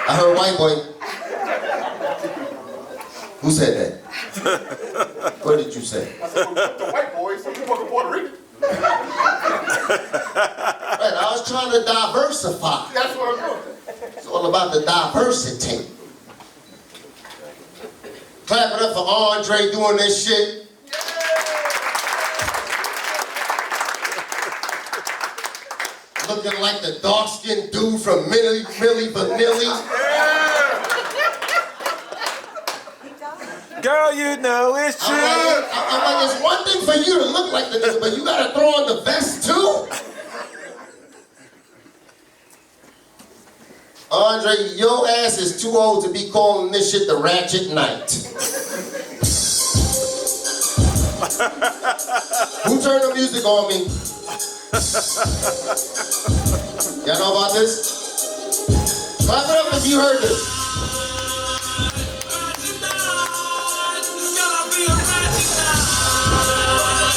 Speaker 8: I heard white boy. Who said that? What did you say?
Speaker 6: I said, the white boys, so you fucking Puerto Rican.
Speaker 8: Right, I was trying to diversify.
Speaker 6: That's what I'm doing.
Speaker 8: It's all about the diversity. Clap it up for Andre doing this shit. Looking like the dark-skinned dude from Milli Vanilli.
Speaker 7: Girl, you know it's true.
Speaker 8: I'm like, it's one thing for you to look like the nigga, but you gotta throw on the vest too? Andre, your ass is too old to be calling this shit the Ratchet Night. Who turned the music on me? Y'all know about this? Clap it up if you heard this.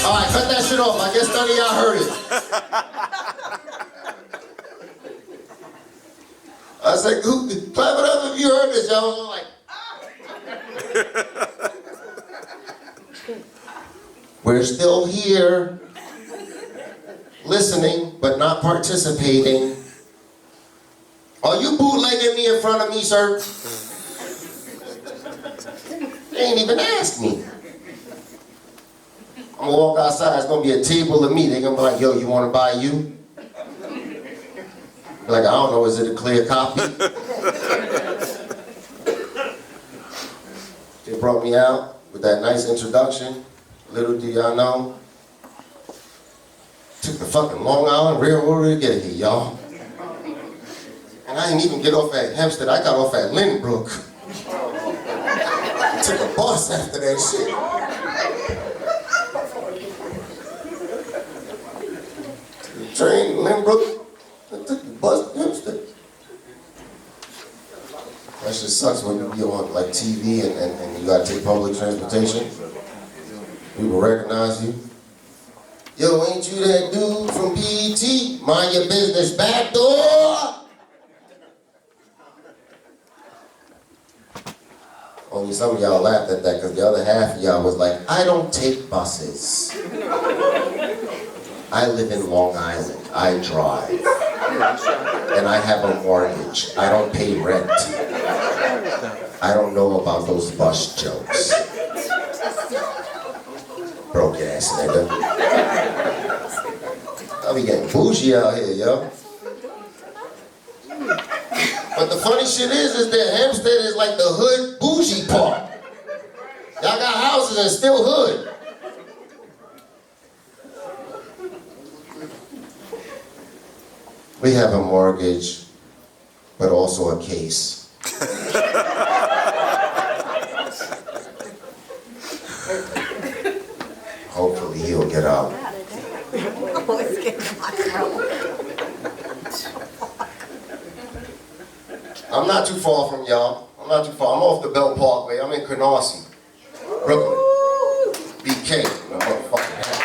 Speaker 8: All right, cut that shit off. I guess none of y'all heard it. I said, clap it up if you heard this. Y'all was like, we're still here, listening, but not participating. Are you bootlegging me in front of me, sir? They ain't even asked me. I'm gonna walk outside, it's gonna be a table of me. They're gonna be like, yo, you wanna buy you? Like, I don't know, is it a clear copy? They brought me out with that nice introduction. Little do y'all know, took the fucking Long Island Railroad to get here, y'all. And I didn't even get off at Hempstead, I got off at Lynbrook. Took a bus after that shit. Train, Lynbrook, I took the bus to Hempstead. That shit sucks when you be on like TV and you gotta take public transportation. People recognize you. Yo, ain't you that dude from BET? Mind your business, back door! Only some of y'all laughed at that because the other half of y'all was like, I don't take buses. I live in Long Island. I drive. And I have a mortgage. I don't pay rent. I don't know about those bus jokes. Broke ass nigga. I be getting bougie out here, yo. But the funny shit is that Hempstead is like the hood bougie part. Y'all got houses and still hood. We have a mortgage, but also a case. Hopefully he'll get out. I'm not too far from y'all. I'm not too far. I'm off the Bell Parkway. I'm in Canarsie, Brooklyn. BK, my motherfucking hat.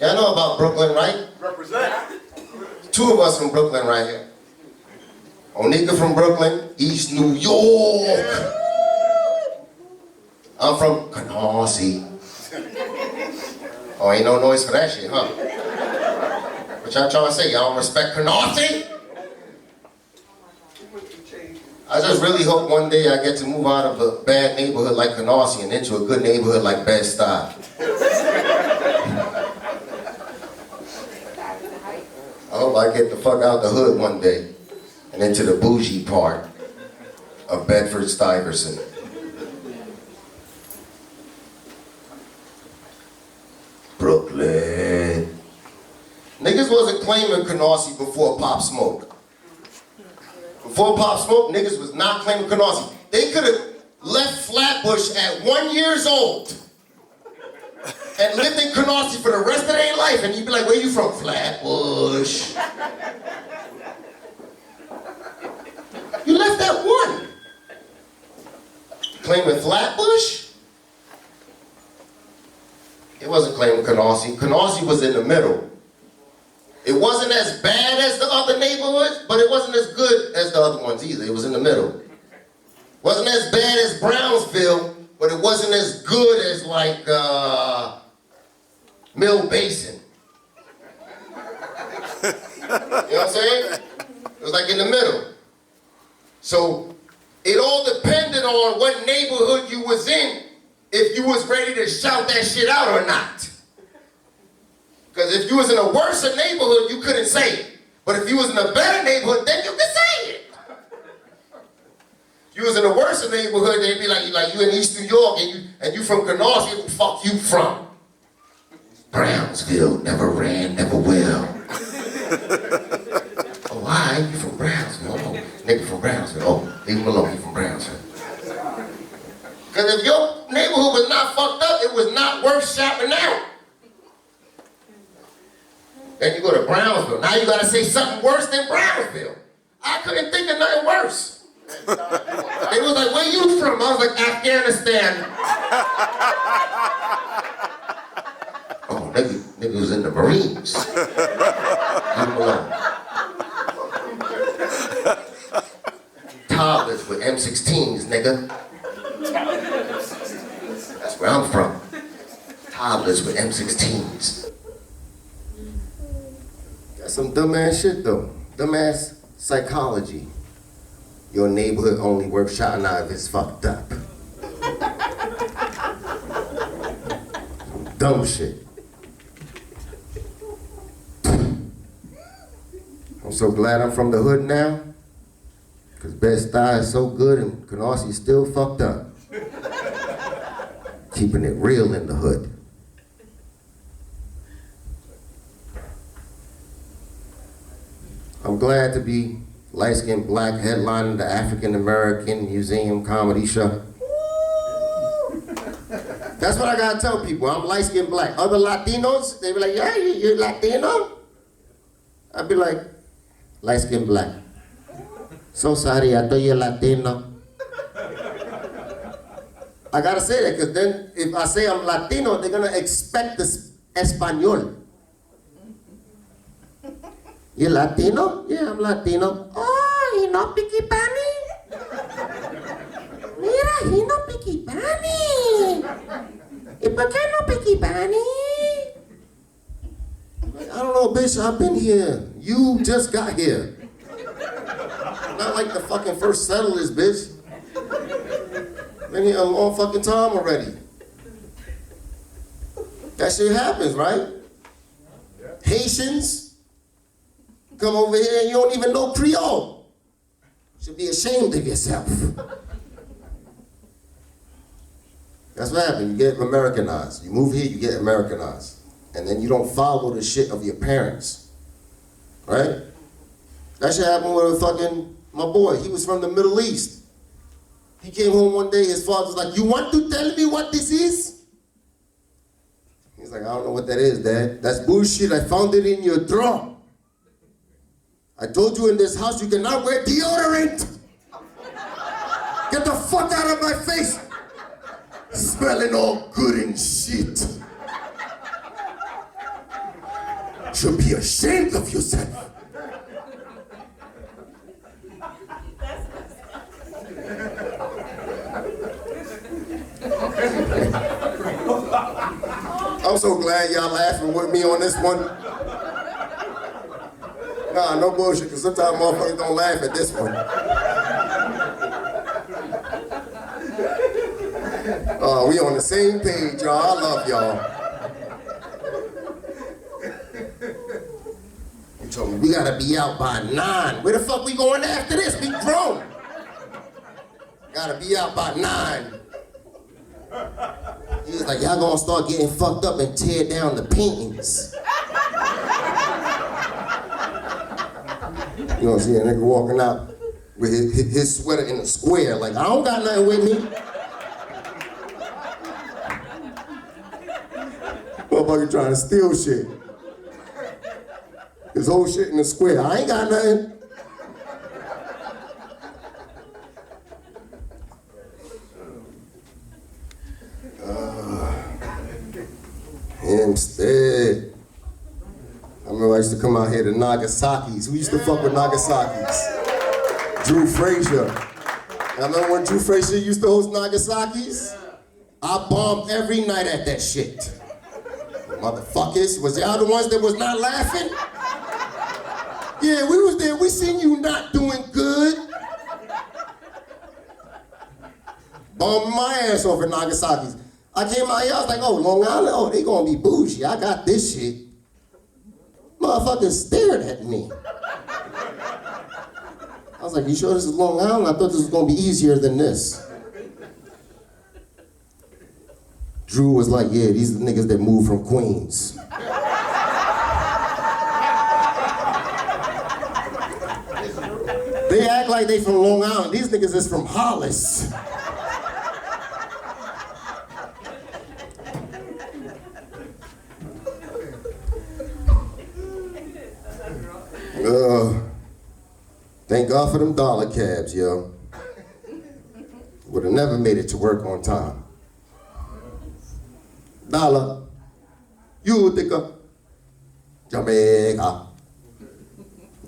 Speaker 8: Y'all know know about Brooklyn, right?
Speaker 7: Represent.
Speaker 8: Two of us from Brooklyn right here. Onika from Brooklyn, East New York. I'm from Canarsie. Oh, ain't no noise for that shit, huh? What y'all trying to say? Y'all don't respect Canarsie? I just really hope one day I get to move out of a bad neighborhood like Canarsie and into a good neighborhood like Bed-Stuy. I hope I get the fuck out the hood one day and into the bougie part of Bedford-Stuyvesant. Brooklyn. Niggas wasn't claiming Canarsie before Pop Smoke. Before Pop Smoke, niggas was not claiming Canarsie. They could have left Flatbush at 1 year old and lived in Canarsie for the rest of their life, and you'd be like, where you from? Flatbush. You left at 1. Claiming Flatbush? It wasn't claiming Canarsie. Canarsie was in the middle. It wasn't as bad as the other neighborhoods, but it wasn't as good as the other ones either. It was in the middle. Wasn't as bad as Brownsville, but it wasn't as good as like Mill Basin. You know what I'm saying? It was like in the middle. So it all depended on what neighborhood you was in, if you was ready to shout that shit out or not. Because if you was in a worse neighborhood, you couldn't say it. But if you was in a better neighborhood, then you could say it. If you was in a worse neighborhood, they'd be like you in East New York and you from Canarsie, where the fuck you from? Brownsville, never ran, never will. Oh, why? You from Brownsville? Oh, nigga from Brownsville. Oh, leave him alone, he from Brownsville. Because if your neighborhood was not fucked up, it was not worth shouting out. Then you go to Brownsville. Now you gotta say something worse than Brownsville. I couldn't think of nothing worse. They was like, where you from? I was like, Afghanistan. Oh, nigga was in the Marines. Leave him alone. Toddlers with M16s, nigga. That's where I'm from. Toddlers with M16s. That's some dumbass shit though. Dumbass psychology. Your neighborhood only worth shouting out if it's fucked up. Dumb shit. I'm so glad I'm from the hood now, because Bed-Stuy is so good and Canarsie is still fucked up. Keeping it real in the hood. I'm glad to be light-skinned black headlining the African American Museum comedy show. That's what I gotta tell people. I'm light-skinned black. Other Latinos, they be like, yeah, you're Latino? I'd be like, light-skinned black. So sorry, I thought you're Latino. I gotta say that because then if I say I'm Latino, they're gonna expect this Espanol. You Latino? Yeah, I'm Latino. Oh, you know Picky Bunny? Mira, you know Picky Bunny. ¿Y por qué no Picky Bunny? I don't know, bitch, I've been here. You just got here. Not like the fucking first settlers, bitch. Been here a long fucking time already. That shit happens, right? Haitians come over here and you don't even know Creole. You should be ashamed of yourself. That's what happens. You get Americanized. You move here, you get Americanized. And then you don't follow the shit of your parents. Right? That shit happened with my boy. He was from the Middle East. He came home one day, his father was like, you want to tell me what this is? He's like, I don't know what that is, Dad. That's bullshit. I found it in your drawer. I told you in this house you cannot wear deodorant. Get the fuck out of my face. Smelling all good and shit. should be ashamed of yourself. I'm so glad y'all laughing with me on this one. Nah, no bullshit, because sometimes motherfuckers don't laugh at this one. We on the same page, y'all. I love y'all. You told me we gotta be out by 9. Where the fuck we going after this? We grown. Gotta be out by 9. He was like, y'all gonna start getting fucked up and tear down the paintings. You know, see a nigga walking out with his sweater in a square, like, I don't got nothing with me. Motherfucker trying to steal shit. His whole shit in the square. I ain't got nothing. Instead. I remember I used to come out here to Nagasaki's. Who used to fuck with Nagasaki's? Drew Frazier. I remember when Drew Frazier used to host Nagasaki's? I bombed every night at that shit. Motherfuckers, was y'all the ones that was not laughing? Yeah, we was there. We seen you not doing good. Bombed my ass off at Nagasaki's. I came out here, I was like, oh, Long Island, oh, they gonna be bougie. I got this shit. Motherfuckers stared at me. I was like, you sure this is Long Island? I thought this was gonna be easier than this. Drew was like, yeah, these are the niggas that moved from Queens. They act like they from Long Island. These niggas is from Hollis. Thank God for them dollar cabs, yo. Would have never made it to work on time. Dollar, Utica, Jamaica.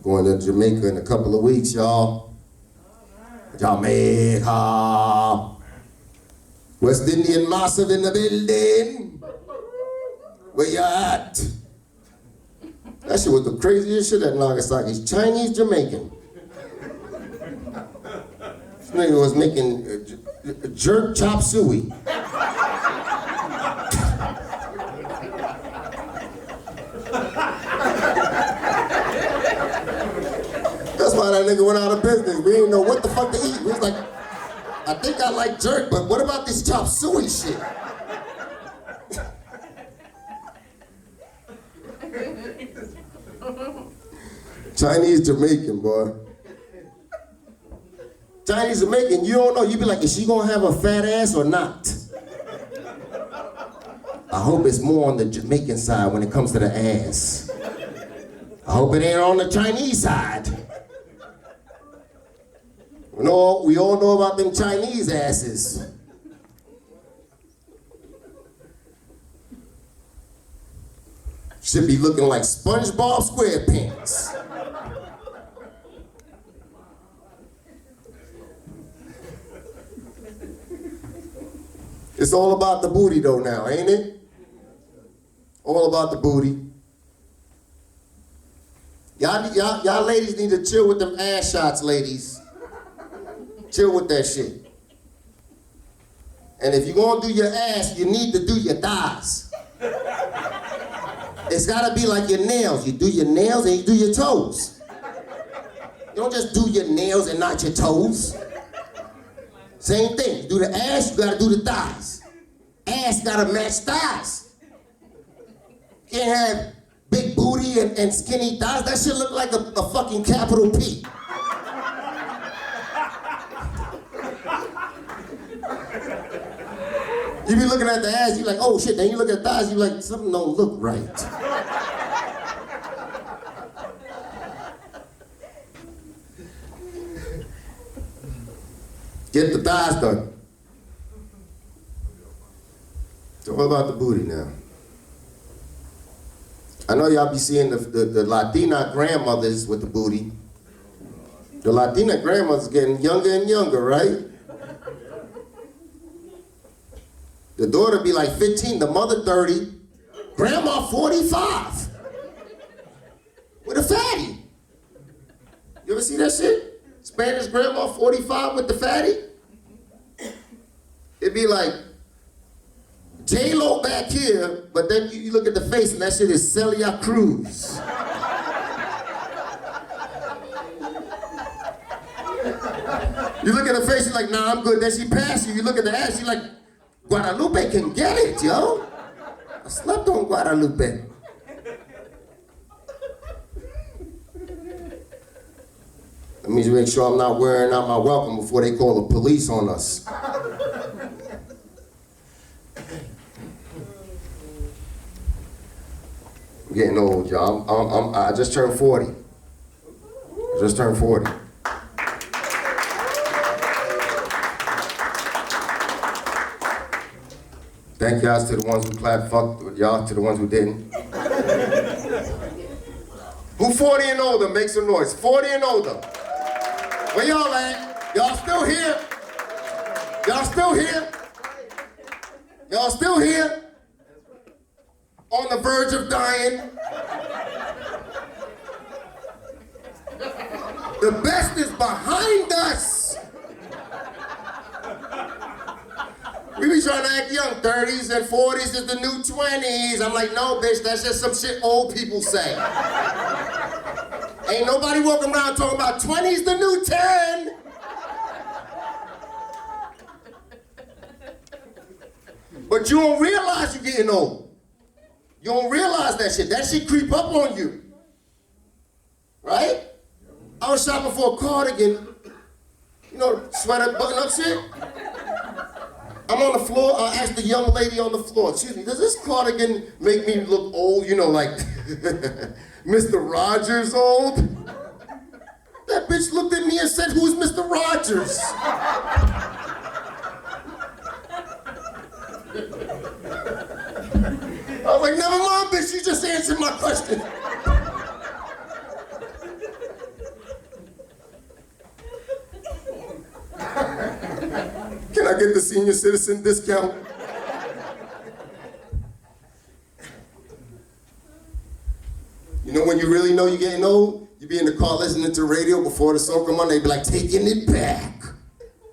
Speaker 8: Going to Jamaica in a couple of weeks, y'all. Jamaica. West Indian Massive in the building. Where you at? That shit was the craziest shit at Nagasaki. Chinese Jamaican. This nigga was making jerk chop suey. That's why that nigga went out of business. We didn't know what the fuck to eat. We was like, I think I like jerk, but what about this chop suey shit? Chinese Jamaican, boy. Chinese Jamaican, you don't know. You be like, is she gonna have a fat ass or not? I hope it's more on the Jamaican side when it comes to the ass. I hope it ain't on the Chinese side. We all know about them Chinese asses. Should be looking like SpongeBob SquarePants. It's all about the booty though now, ain't it? All about the booty. Y'all ladies need to chill with them ass shots, ladies. Chill with that shit. And if you're gonna do your ass, you need to do your thighs. It's gotta be like your nails. You do your nails and you do your toes. You don't just do your nails and not your toes. Same thing. You do the ass, you gotta do the thighs. Ass gotta match thighs. You can't have big booty and skinny thighs. That shit look like a fucking capital P. You be looking at the ass, you like, oh shit, then you look at the thighs, you like, something don't look right. Get the thighs done. So what about the booty now? I I know y'all be seeing the Latina grandmothers with the booty. The Latina grandmothers getting younger and younger, right? The daughter be like 15, the mother 30, grandma 45. With a fatty. You ever see that shit? Spanish grandma 45 with the fatty? It'd be like J-Lo back here, but then you look at the face and that shit is Celia Cruz. You look at the face, you're like, nah, I'm good. Then she passed you. You look at the ass, you're like, Guadalupe can get it, yo. I slept on Guadalupe. That means you make sure I'm not wearing out my welcome before they call the police on us. I'm getting old, y'all. I just turned 40. I just turned 40. Thank y'all to the ones who clapped, fuck y'all to the ones who didn't. Who 40 and older, make some noise. 40 and older. Where y'all at? Y'all still here? Y'all still here? Y'all still here? On the verge of dying? The best is behind us. We be trying to act young. 30s and 40s is the new 20s. I'm like, no, bitch, that's just some shit old people say. Ain't nobody walking around talking about 20's the new 10. But you don't realize you're getting old. You don't realize that shit. That shit creep up on you. Right? I was shopping for a cardigan. You know, sweater button-up shit. I'm on the floor, I asked the young lady on the floor, excuse me, does this cardigan make me look old? You know, like Mr. Rogers old? That bitch looked at me and said, who's Mr. Rogers? I was like, never mind, bitch, you just answered my question. Can I get the senior citizen discount? You know when you really know you're getting old? You be in the car listening to radio before the song come on, they be like, taking it back.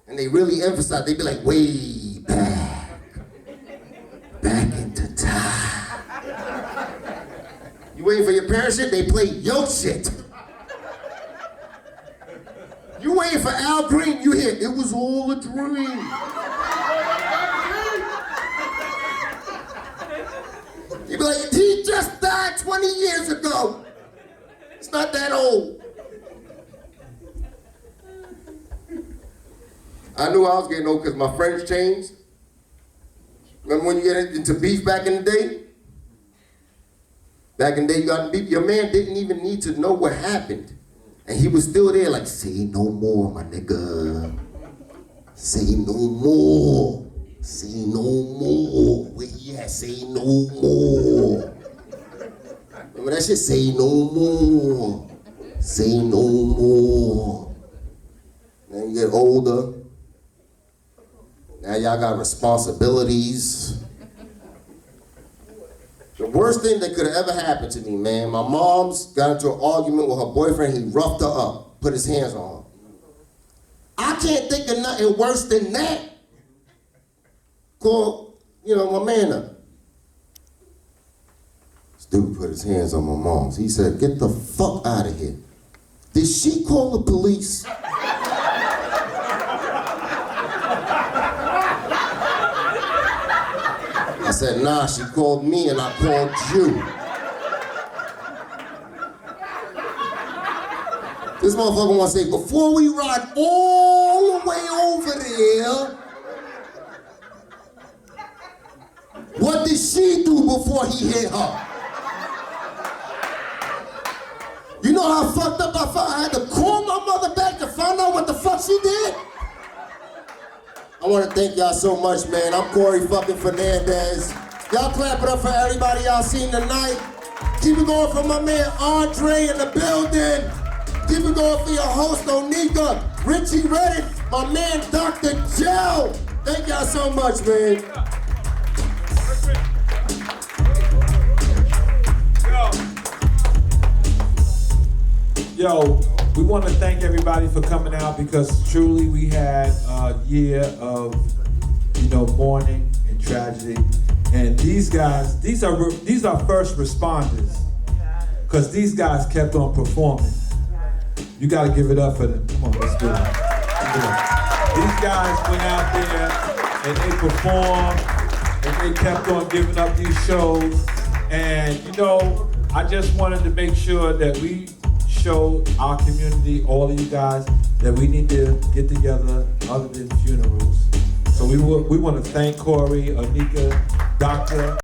Speaker 8: And they really emphasize, they be like, way back. Back into time. You waiting for your parents' shit, they play your shit. You waiting for Al Green, you hear, it was all a dream. You be like, he just died 20 years ago. It's not that old. I knew I was getting old because my friends changed. Remember when you get into beef back in the day? Back in the day you got in beef, your man didn't even need to know what happened. And he was still there like, say no more, my nigga. Say no more. Say no more. Where he at? Say no more. Remember that shit? Say no more. Say no more. Then you get older. Now y'all got responsibilities. The worst thing that could have ever happened to me, man, my mom's got into an argument with her boyfriend. He roughed her up, put his hands on her. I can't think of nothing worse than that. Call, my man up. This dude put his hands on my mom's. He said, get the fuck out of here. Did she call the police? I said, nah, she called me and I called you. This motherfucker wants to say, before we ride all the way over there, what did she do before he hit her? You know how fucked up I felt? I had to call my mother back to find out what the fuck she did? I want to thank y'all so much, man. I'm Corey fucking Fernandez. Y'all clap it up for everybody y'all seen tonight. Keep it going for my man Andre in the building. Keep it going for your host Onika, Richie Reddick, my man Dr. Joe. Thank y'all so much, man.
Speaker 1: Yo, we want to thank everybody for coming out because truly we had a year of, mourning and tragedy. And these guys, these are first responders because these guys kept on performing. You got to give it up for them. Come on, let's do it. These guys went out there and they performed and they kept on giving up these shows. And I just wanted to make sure that we show our community, all of you guys, that we need to get together other than funerals. So we want to thank Corey, Onika, Dr.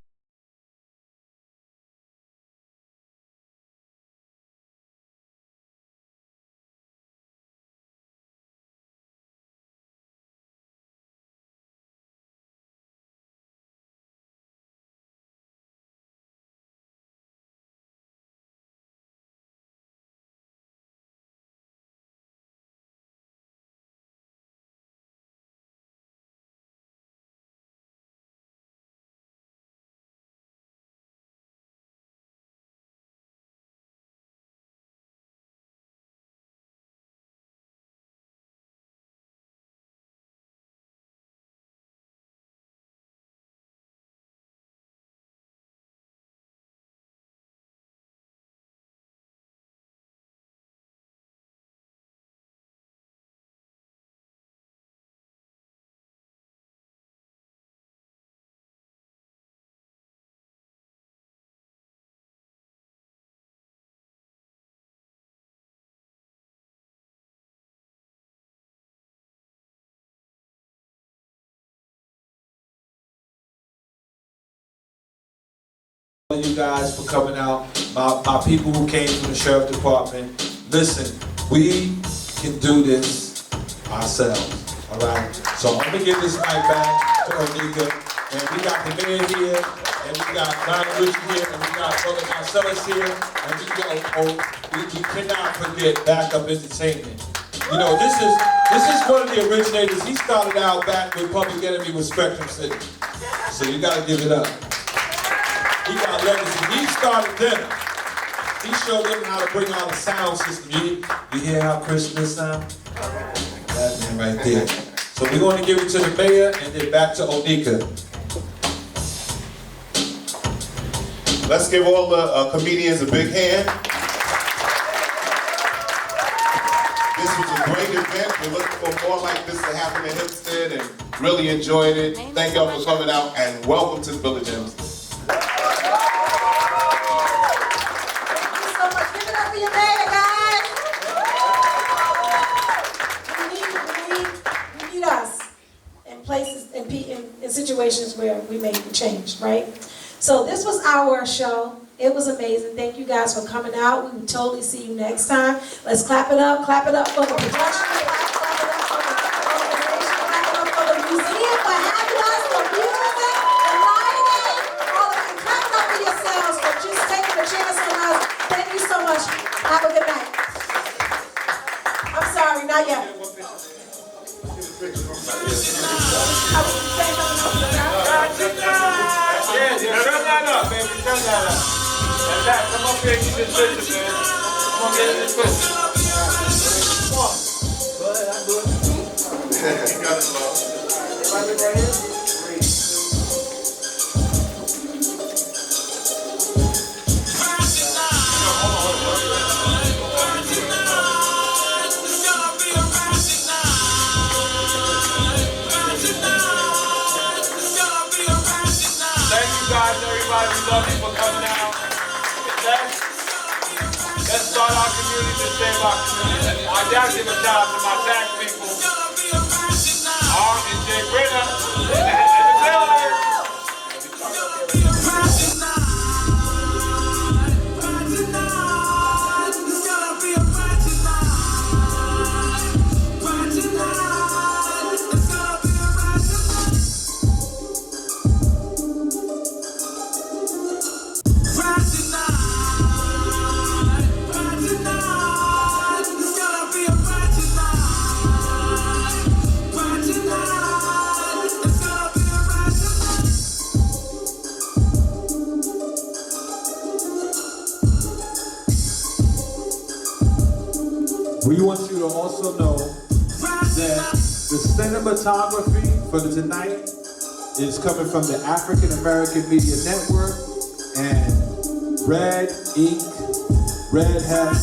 Speaker 1: Thank you guys for coming out, my people who came from the Sheriff Department. Listen, we can do this ourselves, all right? So I'm gonna give this mic back to Onika, and we got the mayor here, and we got Lionel Richie here, and we got Brother Marcellus here, and we cannot forget Backup Entertainment. This is one of the originators. He started out back with Public Enemy with Spectrum City, so you gotta give it up. He got legacy. He started them. He showed them how to bring out a sound system. You hear how Christmas sound? That man right there. So we're going to give it to the mayor and then back to Onika.
Speaker 9: Let's give all the comedians a big hand. This was a great event. We're looking for more like this to happen in Hempstead and really enjoyed it. Thank y'all for coming out and welcome to the Village of Hempstead.
Speaker 3: In situations where we make the change, right? So this was our show. It was amazing. Thank you guys for coming out. We will totally see you next time. Let's clap it up for the production, clap it up for the organization, clap it up for the museum, for having us, the music, the lighting, all of you. Clap it up for yourselves for just taking a chance on us. Thank you so much. Have a good night. I'm sorry, not yet.
Speaker 7: Turn that up, baby. Turn that up. That's that. Come up here and get this picture, man. Come on, get this picture. Come on. Go ahead, I do it. You got it, love. Right here. Everybody, we love you for coming out. Let's start our community to save our community. I gotta give a shout out to my tax people. And Jay Brenner in the building.
Speaker 10: Tonight.
Speaker 1: We want you to also know that the cinematography for tonight is coming from the African American Media Network and Red Ink, Red Hat,